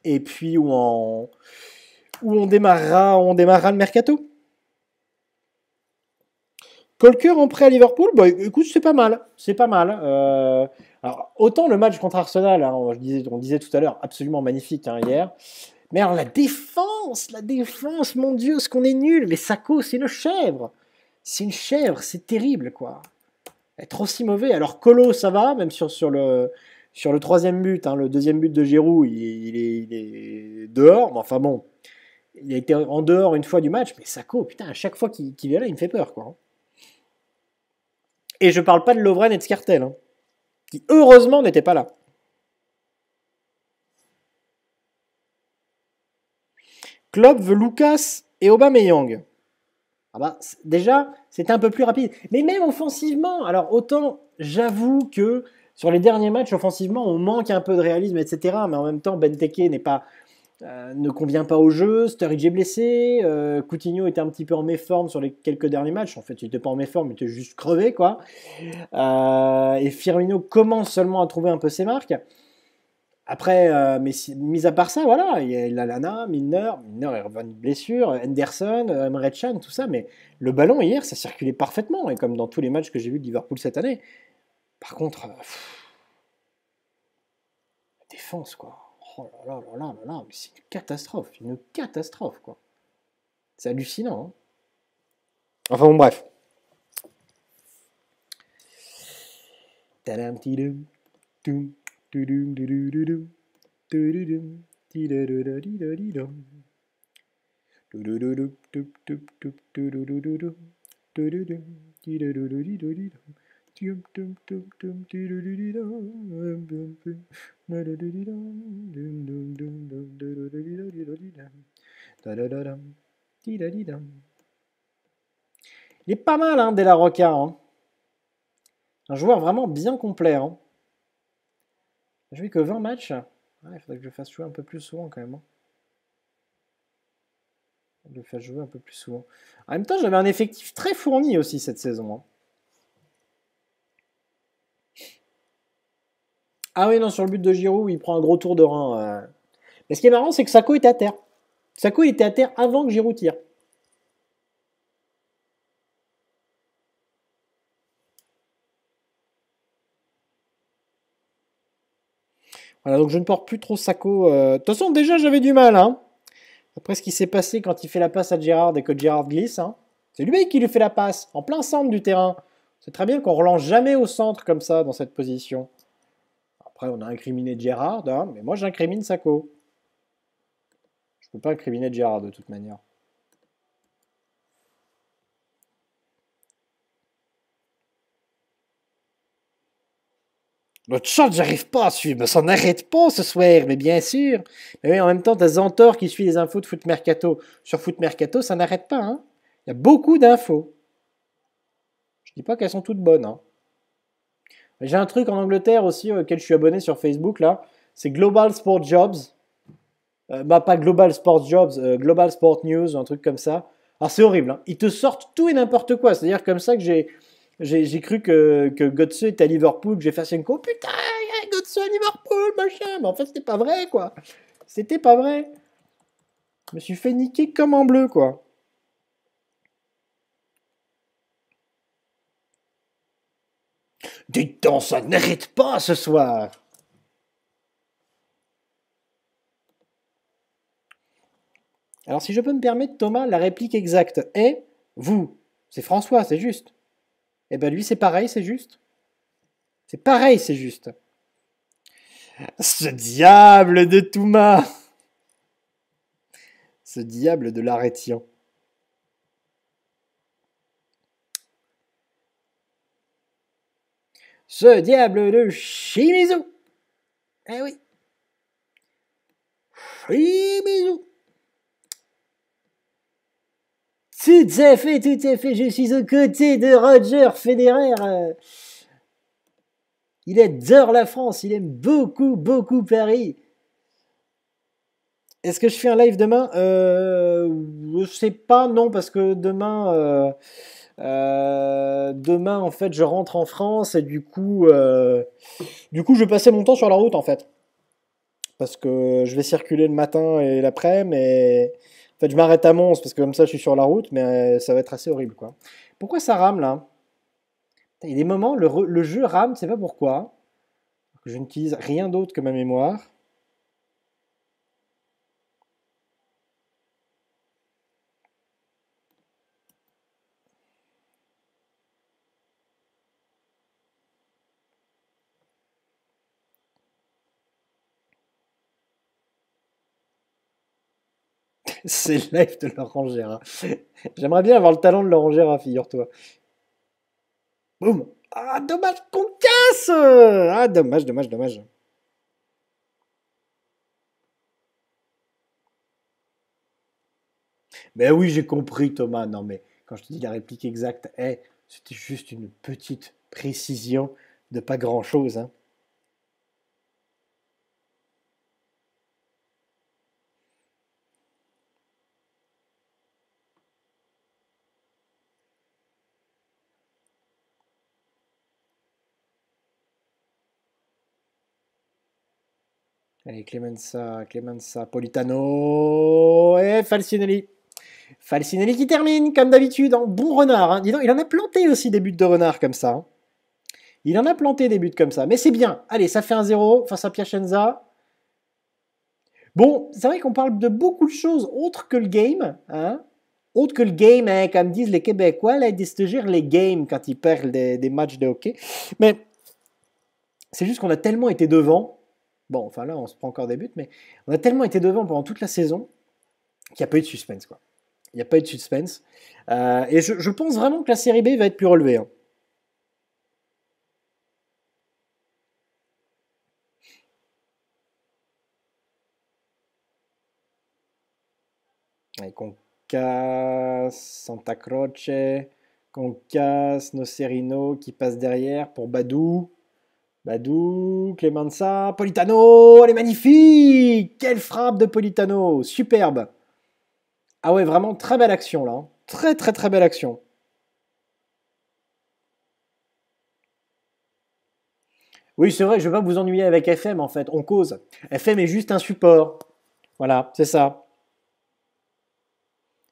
Et puis où on démarrera le mercato. Colker en prêt à Liverpool, bah écoute, c'est pas mal. C'est pas mal. Alors, autant le match contre Arsenal, hein, on disait tout à l'heure, absolument magnifique, hein, hier. Mais alors la défense, mon Dieu, ce qu'on est nul. Mais Sako, c'est une chèvre. C'est une chèvre, c'est terrible, quoi. Être aussi mauvais. Alors Colo, ça va, même sur le troisième but, hein, le deuxième but de Giroud, il est dehors. Mais enfin bon, il a été en dehors une fois du match. Mais Sako, putain, à chaque fois qu'il est là, il me fait peur, quoi. Et je parle pas de Lovren et de Skartel, hein, qui heureusement n'étaient pas là. Klopp veut Lucas et Aubameyang. Ah bah, déjà, c'était un peu plus rapide. Mais même offensivement, alors autant, j'avoue que sur les derniers matchs, offensivement, on manque un peu de réalisme, etc. Mais en même temps, Benteke ne convient pas au jeu. Sturridge est blessé. Coutinho était un petit peu en méforme sur les quelques derniers matchs. En fait, il n'était pas en méforme, il était juste crevé, quoi. Et Firmino commence seulement à trouver un peu ses marques. Après, mais mis à part ça, voilà, il y a Lalana, Milner est revenu de blessure, Henderson, Emre Can, tout ça, mais le ballon hier, ça circulait parfaitement, et comme dans tous les matchs que j'ai vus de Liverpool cette année. Par contre, la défense, quoi. Oh là là là là là là, mais c'est une catastrophe, quoi. C'est hallucinant, hein. Enfin bon, bref. Tadam, tidum, tum, tudum, tudududum, tududum, tidadadadidadidum. Il est pas mal, hein, De La Rocca, hein. Un joueur vraiment bien complet, hein. J'ai joué que 20 matchs. Ouais, il faudrait que je le fasse jouer un peu plus souvent quand même, hein. Je le fasse jouer un peu plus souvent. En même temps, j'avais un effectif très fourni aussi cette saison, hein. Ah oui, non, sur le but de Giroud, il prend un gros tour de rein. Mais ce qui est marrant, c'est que Sako était à terre. Sako, il était à terre avant que Giroud tire. Voilà, donc je ne porte plus trop Sako. De toute façon, déjà, j'avais du mal, hein. Après ce qui s'est passé quand il fait la passe à Gérard et que Gérard glisse, hein. C'est lui qui lui fait la passe, en plein centre du terrain. C'est très bien qu'on relance jamais au centre comme ça, dans cette position. Après, on a incriminé Gérard, hein, mais moi j'incrimine Sako. Je peux pas incriminer Gérard de toute manière. Le chat, j'arrive pas à suivre, mais ça n'arrête pas ce soir, mais bien sûr. Mais oui, en même temps, t'as Zantor qui suit les infos de Foot Mercato. Sur Foot Mercato, ça n'arrête pas, hein. Il y a beaucoup d'infos. Je dis pas qu'elles sont toutes bonnes, hein. J'ai un truc en Angleterre aussi auquel je suis abonné sur Facebook là, c'est Global Sport Jobs. Bah pas Global Sport Jobs, Global Sport News, un truc comme ça. Alors c'est horrible, hein. Ils te sortent tout et n'importe quoi. C'est-à-dire comme ça que j'ai cru que Götze était à Liverpool, que j'ai fait un coup, putain, Götze à Liverpool, machin. Mais en fait c'était pas vrai quoi. C'était pas vrai. Je me suis fait niquer comme en bleu quoi. Dites donc, ça n'arrête pas ce soir. Alors si je peux me permettre, Thomas, la réplique exacte est vous. C'est François, c'est juste. Eh ben lui, c'est pareil, c'est juste. C'est pareil, c'est juste. Ce diable de Touma. Ce diable de l'Arétien. Ce diable de Shimizu. Eh oui. Shimizu. Tout à fait, tout à fait. Je suis aux côtés de Roger Federer. Il adore la France. Il aime beaucoup, beaucoup Paris. Est-ce que je fais un live demain Je sais pas, non, parce que demain, en fait, je rentre en France et du coup, je vais passer mon temps sur la route, en fait, parce que je vais circuler le matin et l'après, mais en fait, je m'arrête à Mons parce que comme ça, je suis sur la route, mais ça va être assez horrible, quoi. Pourquoi ça rame là? Il y a des moments, le jeu rame, c'est pas pourquoi. Je n'utilise rien d'autre que ma mémoire. C'est le live de Laurent Gérard. J'aimerais bien avoir le talent de Laurent Gérard, figure-toi. Boum! Ah, dommage qu'on casse! Ah, dommage, dommage, dommage. Mais oui, j'ai compris, Thomas. Non, mais quand je te dis la réplique exacte, c'était juste une petite précision de pas grand-chose, hein. Allez, Clemenza, Clemenza, Politano et Falcinelli. Falcinelli qui termine, comme d'habitude, en bon renard, hein. Dis donc, il en a planté aussi des buts de renard comme ça, hein. Il en a planté des buts comme ça. Mais c'est bien. Allez, ça fait 1-0 face à Piacenza. Bon, c'est vrai qu'on parle de beaucoup de choses autres que le game, hein. Autre que le game, hein, comme disent les Québécois, là, ils disent toujours les games quand ils perdent des matchs de hockey. Mais c'est juste qu'on a tellement été devant. Bon, enfin là, on se prend encore des buts, mais on a tellement été devant pendant toute la saison qu'il n'y a pas eu de suspense, quoi. Il n'y a pas eu de suspense. Et je pense vraiment que la série B va être plus relevée, hein. Allez, Concas, Santa Croce, Concas, Nocerino qui passe derrière pour Badou. Badou, Clemenza, Politano, elle est magnifique! Quelle frappe de Politano! Superbe! Ah ouais, vraiment très belle action là, hein. Très très très belle action. Oui, c'est vrai, je ne vais pas vous ennuyer avec FM en fait, on cause. FM est juste un support. Voilà, c'est ça.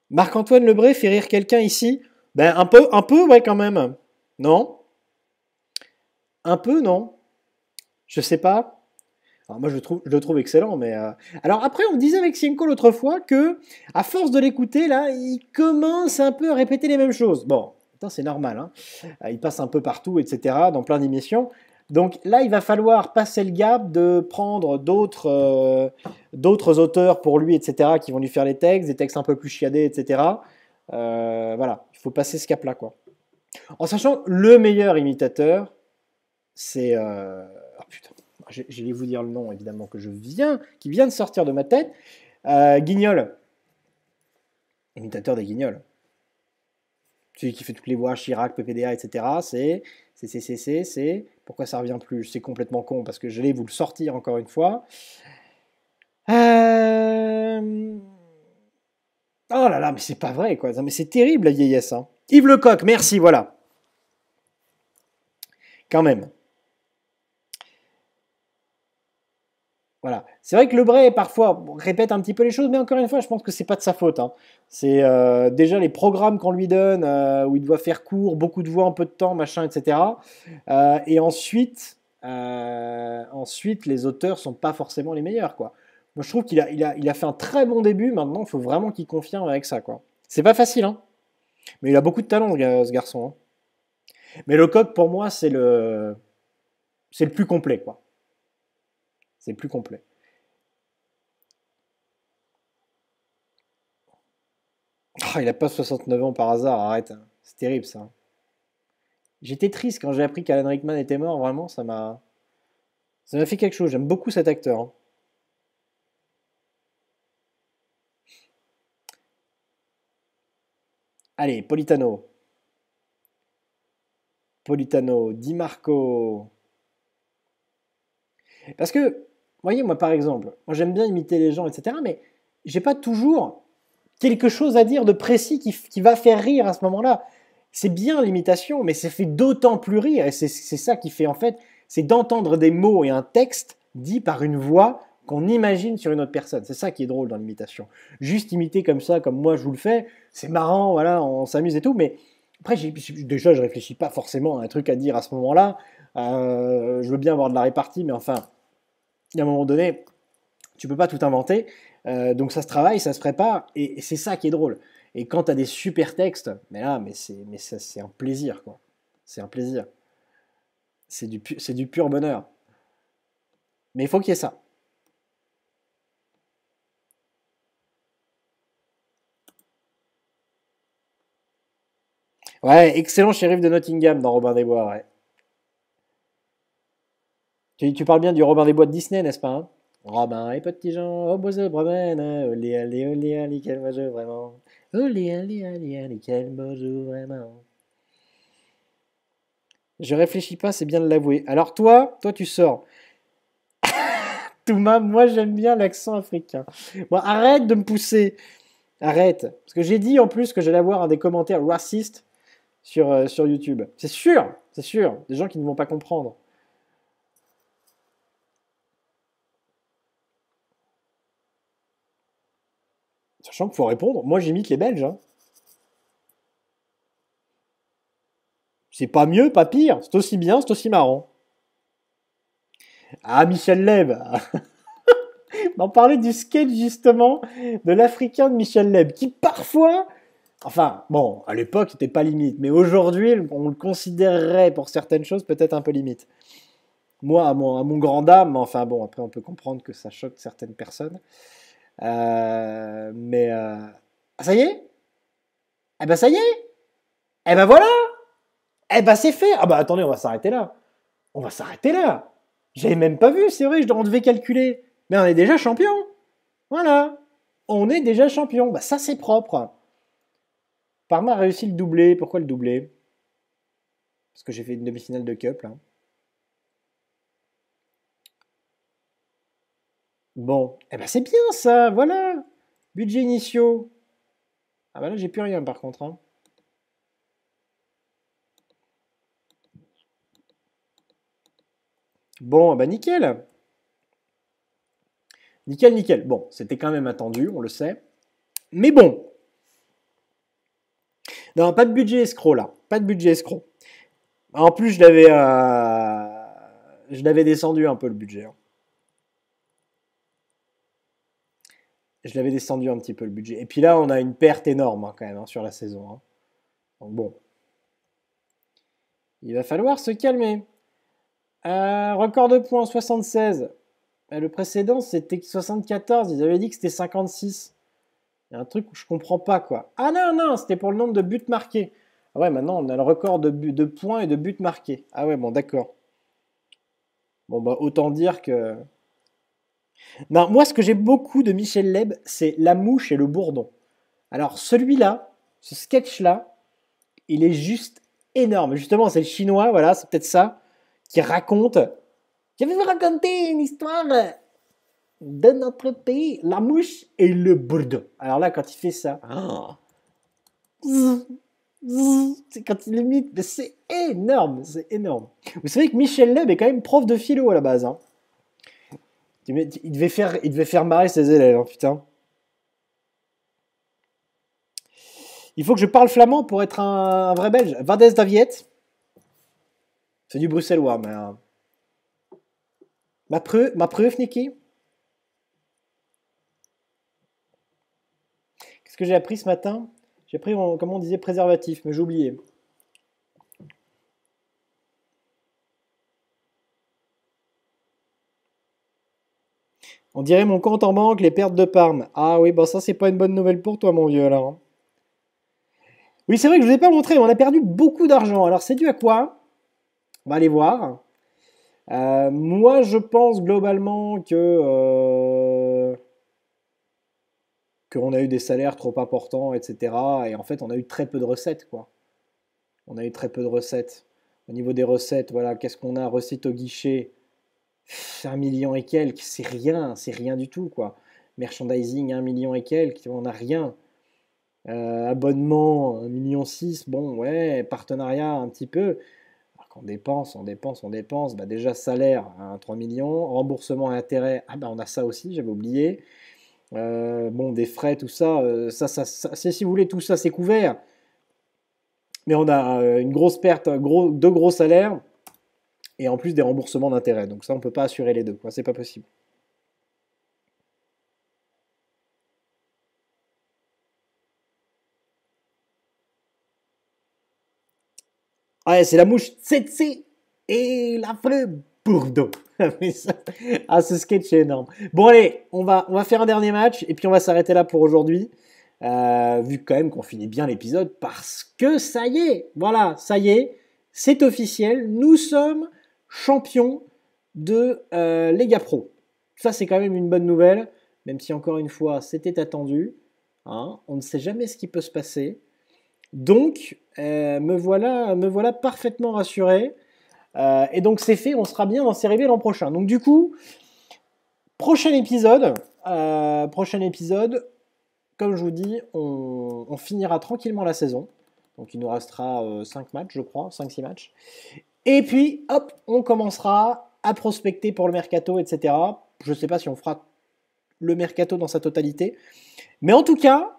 Marc-Antoine Lebré fait rire quelqu'un ici? Ben un peu, ouais quand même. Non? Un peu, non? Je sais pas. Alors moi je le trouve excellent, mais alors après on me disait avec Sienko l'autre fois que à force de l'écouter là, il commence un peu à répéter les mêmes choses. Bon, putain, c'est normal, hein. Il passe un peu partout, etc. dans plein d'émissions. Donc là, il va falloir passer le gap de prendre d'autres auteurs pour lui, etc. qui vont lui faire les textes, des textes un peu plus chiadés, etc. Voilà, il faut passer ce cap-là, quoi. En sachant le meilleur imitateur, c'est oh putain, je vais vous dire le nom évidemment qui vient de sortir de ma tête. Guignol, imitateur des Guignols. Celui qui fait toutes les voix, Chirac, PPDA, etc. C'est. Pourquoi ça revient plus? C'est complètement con parce que je vais vous le sortir encore une fois. Oh là là, mais c'est pas vrai quoi. Mais c'est terrible la vieillesse, hein. Yves Lecoq, merci, voilà. Quand même. Voilà. C'est vrai que Lebray, parfois, répète un petit peu les choses, mais encore une fois, je pense que c'est pas de sa faute, hein. C'est déjà les programmes qu'on lui donne, où il doit faire court, beaucoup de voix en peu de temps, machin, etc. Et ensuite, les auteurs sont pas forcément les meilleurs, quoi. Moi, je trouve qu'il a fait un très bon début. Maintenant, il faut vraiment qu'il confirme avec ça, quoi. C'est pas facile, hein. Mais il a beaucoup de talent, ce garçon, hein. Mais Lecoq, pour moi, c'est le plus complet, quoi. C'est le plus complet. Ah, il a pas 69 ans par hasard, arrête, hein. C'est terrible ça. J'étais triste quand j'ai appris qu'Alan Rickman était mort, vraiment, ça m'a fait quelque chose. J'aime beaucoup cet acteur, hein. Allez, Politano, Di Marco. Parce que, vous voyez, moi par exemple, moi j'aime bien imiter les gens, etc. Mais j'ai pas toujours quelque chose à dire de précis qui va faire rire à ce moment-là. C'est bien l'imitation, mais ça fait d'autant plus rire. Et c'est ça qui fait en fait, c'est d'entendre des mots et un texte dit par une voix qu'on imagine sur une autre personne. C'est ça qui est drôle dans l'imitation. Juste imiter comme ça, comme moi je vous le fais, c'est marrant, voilà, on s'amuse et tout, mais après, déjà, je réfléchis pas forcément à un truc à dire à ce moment-là. Je veux bien avoir de la répartie, mais enfin, à un moment donné, tu peux pas tout inventer. Donc ça se travaille, ça se prépare, et c'est ça qui est drôle. Et quand tu as des super textes, mais là, c'est un plaisir, quoi. C'est un plaisir. C'est du pur bonheur. Mais il faut qu'il y ait ça. Ouais, excellent shérif de Nottingham dans Robin des Bois, ouais. Tu parles bien du Robin des Bois de Disney, n'est-ce pas, hein? Robin et petits gens, au beau se promènent, olé, allé, olé, allé, quel beau jeu, vraiment. Olé, allé, allé, allé, quel beau jeu, vraiment. Je réfléchis pas, c'est bien de l'avouer. Alors toi, tu sors. Touma, moi j'aime bien l'accent africain. Bon, arrête de me pousser. Arrête. Parce que j'ai dit en plus que j'allais avoir un des commentaires racistes sur YouTube. C'est sûr, c'est sûr. Des gens qui ne vont pas comprendre. Sachant qu'il faut répondre. Moi j'imite les Belges, hein. C'est pas mieux, pas pire. C'est aussi bien, c'est aussi marrant. Ah, Michel Leb. On parlait du sketch justement de l'Africain de Michel Leb, qui parfois, enfin, bon, à l'époque, il n'était pas limite, mais aujourd'hui, on le considérerait pour certaines choses peut-être un peu limite. Moi, à mon grand dame, enfin bon, après, on peut comprendre que ça choque certaines personnes. Mais. Ah, ça y est? Eh ben, ça y est! Eh ben, voilà! Eh ben, c'est fait! Ah, bah, attendez, on va s'arrêter là. On va s'arrêter là! J'avais même pas vu, c'est vrai, on devait calculer. Mais on est déjà champion! Voilà! On est déjà champion. Bah, ça, c'est propre. Parma a réussi le doublé. Pourquoi le doublé? Parce que j'ai fait une demi-finale de Cup, là. Bon, eh ben c'est bien ça, voilà. Budget initiaux. Ah bah là, j'ai plus rien par contre, hein. Bon, bah nickel. Nickel, nickel. Bon, c'était quand même attendu, on le sait. Mais bon. Non, pas de budget escroc là. Pas de budget escroc. En plus, je l'avais descendu un peu le budget, hein. Je l'avais descendu un petit peu le budget. Et puis là, on a une perte énorme hein, quand même hein, sur la saison, hein. Donc bon, il va falloir se calmer. Record de points 76. Le précédent c'était 74. Ils avaient dit que c'était 56. Il y a un truc où je comprends pas quoi. Ah non, non, c'était pour le nombre de buts marqués. Ah ouais, maintenant on a le record de points et de buts marqués. Ah ouais, bon, d'accord. Bon, bah autant dire que. Non, moi ce que j'ai beaucoup de Michel Leb, c'est La Mouche et le Bourdon. Alors celui-là, ce sketch-là, il est juste énorme. Justement, c'est le chinois, voilà, c'est peut-être ça, qui raconte. Je vais vous raconter une histoire de notre pays, la mouche et le bourdon. Alors là, quand il fait ça, c'est quand il imite, mais c'est énorme, c'est énorme. Vous savez que Michel Leb est quand même prof de philo à la base, hein. Il devait faire marrer ses élèves, hein, putain. Il faut que je parle flamand pour être un vrai belge. Vades Daviet, c'est du bruxellois, mais. Ma preuve, Niki. Qu'est-ce que j'ai appris ce matin? J'ai appris comment on disait préservatif, mais j'ai oublié. On dirait mon compte en banque, les pertes de Parme. Ah oui, bon ça c'est pas une bonne nouvelle pour toi mon vieux alors, hein. Oui c'est vrai que je vous ai pas montré, on a perdu beaucoup d'argent. Alors c'est dû à quoi? On va aller voir. Moi je pense globalement qu'on a eu des salaires trop importants, etc. Et en fait on a eu très peu de recettes quoi. On a eu très peu de recettes. Au niveau des recettes, voilà, qu'est-ce qu'on a? Recettes au guichet, 1 million et quelques, c'est rien du tout quoi. Merchandising, 1 million et quelques, on n'a rien. Abonnement, 1,6 million, bon, ouais, partenariat, un petit peu. Alors qu'on dépense, on dépense, on dépense. Bah déjà, salaire, hein, 3 millions. Remboursement et intérêt, ah bah on a ça aussi, j'avais oublié. Bon, des frais, tout ça, si vous voulez, tout ça, c'est couvert. Mais on a une grosse perte, deux gros salaires, et en plus des remboursements d'intérêt. Donc ça, on peut pas assurer les deux, quoi, c'est pas possible. Ah, c'est la mouche tsetse et l'affreux Bourdeau. Ah, ce sketch est énorme. Bon, allez, on va faire un dernier match et puis on va s'arrêter là pour aujourd'hui. Vu quand même qu'on finit bien l'épisode parce que ça y est, voilà, ça y est, c'est officiel. Nous sommes champions de Lega Pro. Ça, c'est quand même une bonne nouvelle, même si encore une fois, c'était attendu, hein. On ne sait jamais ce qui peut se passer. Donc, me voilà parfaitement rassuré. Et donc, c'est fait, on sera bien dans Série B l'an prochain. Donc, du coup, prochain épisode, comme je vous dis, on finira tranquillement la saison. Donc, il nous restera 5 matchs, je crois, 5-6 matchs. Et puis, hop, on commencera à prospecter pour le mercato, etc. Je ne sais pas si on fera le mercato dans sa totalité. Mais en tout cas,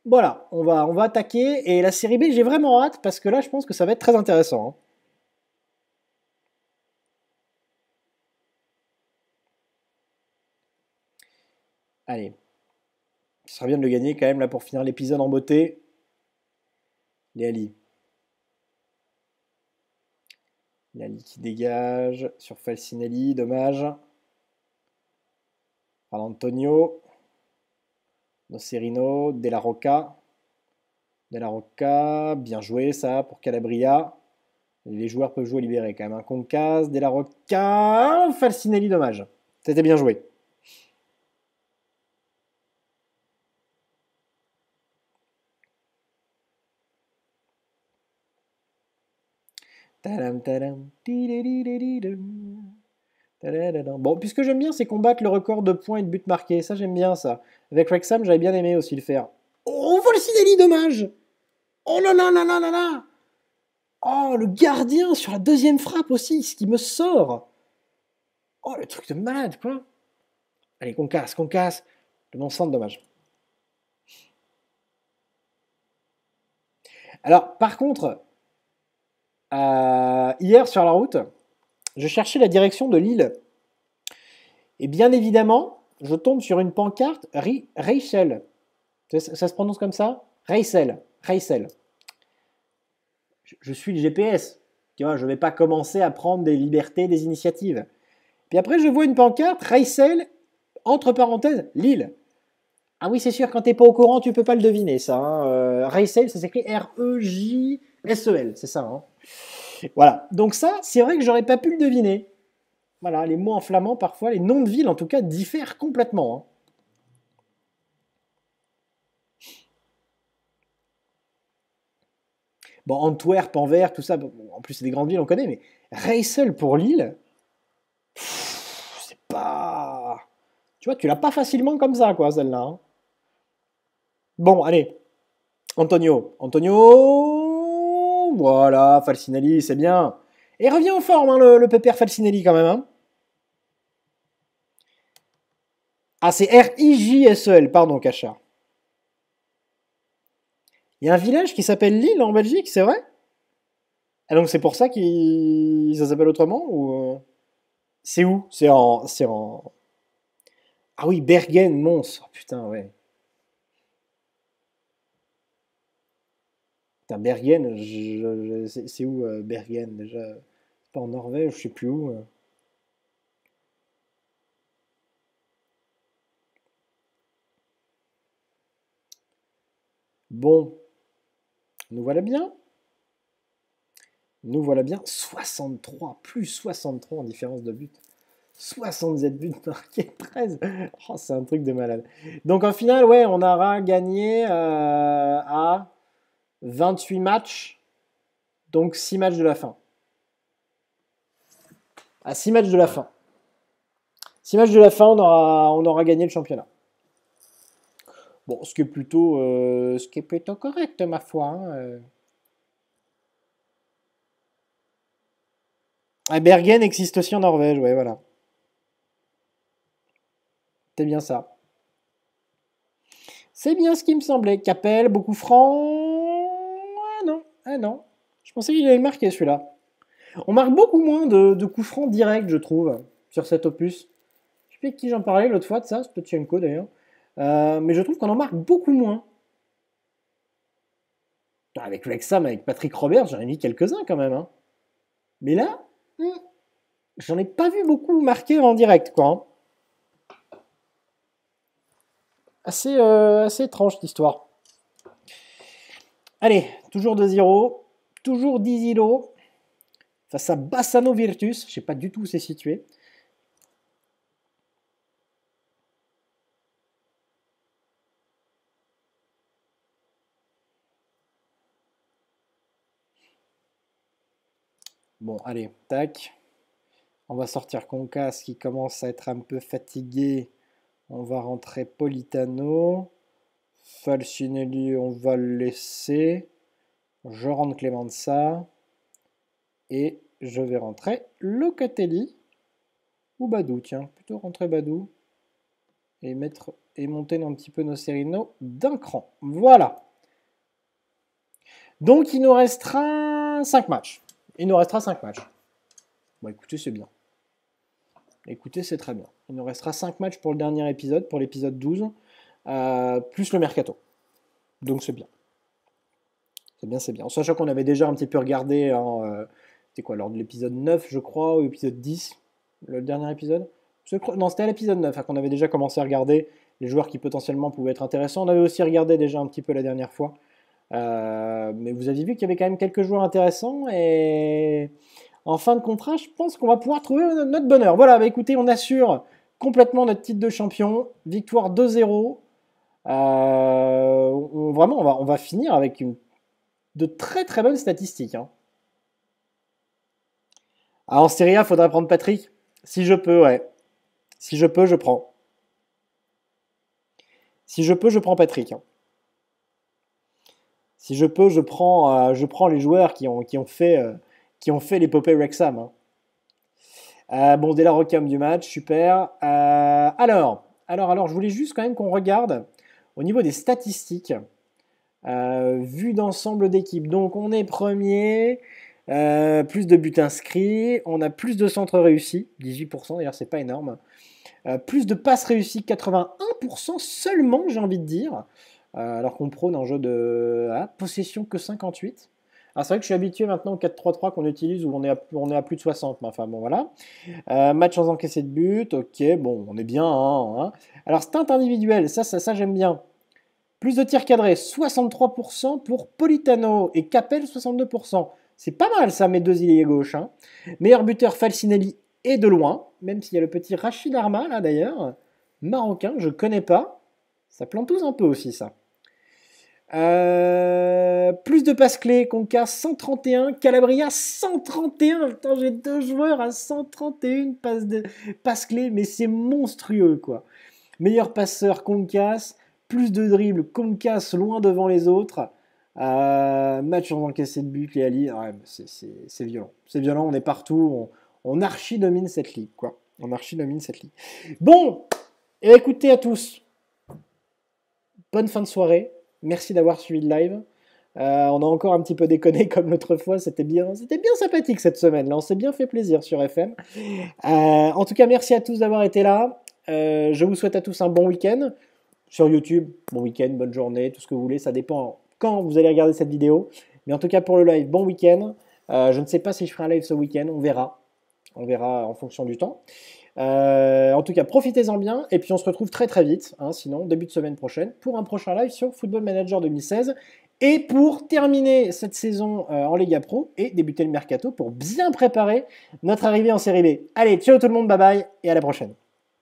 voilà, on va attaquer. Et la série B, j'ai vraiment hâte parce que là, je pense que ça va être très intéressant, hein. Allez, ce serait bien de le gagner quand même là pour finir l'épisode en beauté. Léali. Léali qui dégage sur Falcinelli, dommage. Par Antonio. Nocerino, Della Rocca. Della Rocca, bien joué ça pour Calabria. Les joueurs peuvent jouer libérés quand même. Un Concas, Della Rocca, Falcinelli, dommage. C'était bien joué. Tadam, tadam, tidididididum. Tadadadam. Bon, puisque j'aime bien, c'est combattre le record de points et de buts marqués. Ça, j'aime bien ça. Avec Wrexham, j'avais bien aimé aussi le faire. Oh, Falcinelli, dommage. Oh là là là là là là. Oh, le gardien sur la deuxième frappe aussi, ce qui me sort. Oh, le truc de malade, quoi. Allez, qu'on casse, qu'on casse. Le bon centre, dommage. Alors, par contre, hier sur la route, je cherchais la direction de Lille. Et bien évidemment, je tombe sur une pancarte Reichel. Ça se prononce comme ça? Reichel. Reichel. Je suis le GPS. Tu vois, je ne vais pas commencer à prendre des libertés, des initiatives. Puis après, je vois une pancarte Reichel, entre parenthèses, Lille. Ah oui, c'est sûr, quand tu n'es pas au courant, tu ne peux pas le deviner, ça. Hein. Reichel, ça s'écrit R-E-J-S-E-L, c'est ça. Hein. Voilà. Donc ça, c'est vrai que j'aurais pas pu le deviner. Voilà, les mots en flamand, parfois, les noms de villes, en tout cas, diffèrent complètement. Hein. Bon, Antwerp, Anvers, tout ça, bon, en plus, c'est des grandes villes, on connaît, mais Reichel pour Lille, c'est pas... Tu vois, tu l'as pas facilement comme ça, quoi, celle-là. Hein. Bon, allez. Antonio. Antonio. Voilà, Falcinelli, c'est bien. Et revient en forme, hein, le pépère Falcinelli, quand même. Hein. Ah, c'est R-I-J-S-E-L, pardon, Cachard. Il y a un village qui s'appelle Lille en Belgique, c'est vrai? Ah, donc c'est pour ça que ça s'appelle autrement ou... C'est où? C'est en... Ah oui, Bergen, Mons. Oh, putain, ouais. Putain, Bergen, c'est où Bergen déjà? C'est pas en Norvège, je sais plus où. Bon, nous voilà bien. Nous voilà bien. 63, plus 63 en différence de but. 67 buts marqués, 13. Oh, c'est un truc de malade. Donc en finale, ouais, on aura gagné à 28 matchs, donc 6 matchs de la fin. À 6 matchs de la fin. 6 matchs de la fin, on aura gagné le championnat. Bon, ce qui est plutôt correct, ma foi. Hein. Ah, Bergen existe aussi en Norvège, ouais, voilà. C'est bien ça. C'est bien ce qui me semblait. Capel, beaucoup franc. Ah non, ah non. Je pensais qu'il allait marquer celui-là. On marque beaucoup moins de coups francs directs, je trouve, sur cet opus. Je sais plus avec qui j'en parlais l'autre fois de ça, c'est peut-être Tchenko d'ailleurs. Mais je trouve qu'on en marque beaucoup moins. Avec Wrexham, avec Patrick Robert, j'en ai mis quelques-uns quand même. Hein. Mais là, j'en ai pas vu beaucoup marquer en direct, quoi. Hein. Assez étrange cette histoire. Allez, toujours 2-0. Toujours 10-0. Face à Bassano Virtus. Je sais pas du tout où c'est situé. Bon, allez, tac. On va sortir Concas qui commence à être un peu fatigué. On va rentrer Politano. Falcinelli, on va le laisser. Je rentre Clemenza. Et je vais rentrer Locatelli. Ou Badou, tiens. Plutôt rentrer Badou. Et monter un petit peu nos Serino d'un cran. Voilà. Donc il nous restera 5 matchs. Il nous restera 5 matchs. Bon écoutez, c'est bien. Écoutez, c'est très bien. Il nous restera 5 matchs pour le dernier épisode, pour l'épisode 12, plus le mercato. Donc c'est bien. C'est bien, c'est bien. En sachant qu'on avait déjà un petit peu regardé, hein, c'était quoi, lors de l'épisode 9, je crois, ou l'épisode 10, le dernier épisode? Non, c'était à l'épisode 9 hein, qu'on avait déjà commencé à regarder les joueurs qui potentiellement pouvaient être intéressants. On avait aussi regardé déjà un petit peu la dernière fois. Mais vous aviez vu qu'il y avait quand même quelques joueurs intéressants et en fin de contrat, je pense qu'on va pouvoir trouver notre bonheur. Voilà, bah écoutez, on assure complètement notre titre de champion. Victoire 2-0. Vraiment, on va finir avec de très très bonnes statistiques. Hein. Ah, en Serie A, il faudrait prendre Patrick. Si je peux, ouais. Si je peux, je prends. Si je peux, je prends Patrick. Hein. Si je peux, je prends les joueurs qui ont fait l'épopée Wrexham. Hein. Bon, dès la recam du match, super. Alors, je voulais juste quand même qu'on regarde au niveau des statistiques, vue d'ensemble d'équipe. Donc, on est premier, plus de buts inscrits, on a plus de centres réussis, 18%, d'ailleurs, c'est pas énorme. Plus de passes réussies, 81% seulement, j'ai envie de dire. Alors qu'on prône un jeu de possession que 58. Alors c'est vrai que je suis habitué maintenant au 4-3-3 qu'on utilise où on est à plus de 60. Mais enfin bon voilà. Match sans encaisser de but, ok, bon, on est bien. Hein. Alors stint individuel, ça j'aime bien. Plus de tirs cadrés, 63% pour Politano et Capel, 62%. C'est pas mal ça, mes deux ailiers gauche. Hein. Meilleur buteur, Falcinelli et de loin, même s'il y a le petit Rachid Arma là d'ailleurs, marocain, je connais pas. Ça plantouze un peu aussi ça. Plus de passes clés, Conca 131, Calabria 131. Putain, j'ai deux joueurs à 131 passes clés, mais c'est monstrueux quoi. Meilleur passeur, Concas, plus de dribbles, Concas loin devant les autres. Match sans encaisser de but, les Ali, ouais, c'est violent. C'est violent, on est partout, on archi-domine cette ligue quoi. On archi-domine cette ligue. Bon, et écoutez à tous, bonne fin de soirée. Merci d'avoir suivi le live. On a encore un petit peu déconné comme l'autre fois. C'était bien sympathique cette semaine. Là, on s'est bien fait plaisir sur FM. En tout cas, merci à tous d'avoir été là. Je vous souhaite à tous un bon week-end. Sur YouTube, bon week-end, bonne journée, tout ce que vous voulez. Ça dépend quand vous allez regarder cette vidéo. Mais en tout cas, pour le live, bon week-end. Je ne sais pas si je ferai un live ce week-end. On verra. On verra en fonction du temps. En tout cas, profitez-en bien. Et puis, on se retrouve très très vite, hein, sinon, début de semaine prochaine, pour un prochain live sur Football Manager 2016. Et pour terminer cette saison en Lega Pro et débuter le mercato pour bien préparer notre arrivée en Série B. Allez, ciao tout le monde, bye bye et à la prochaine.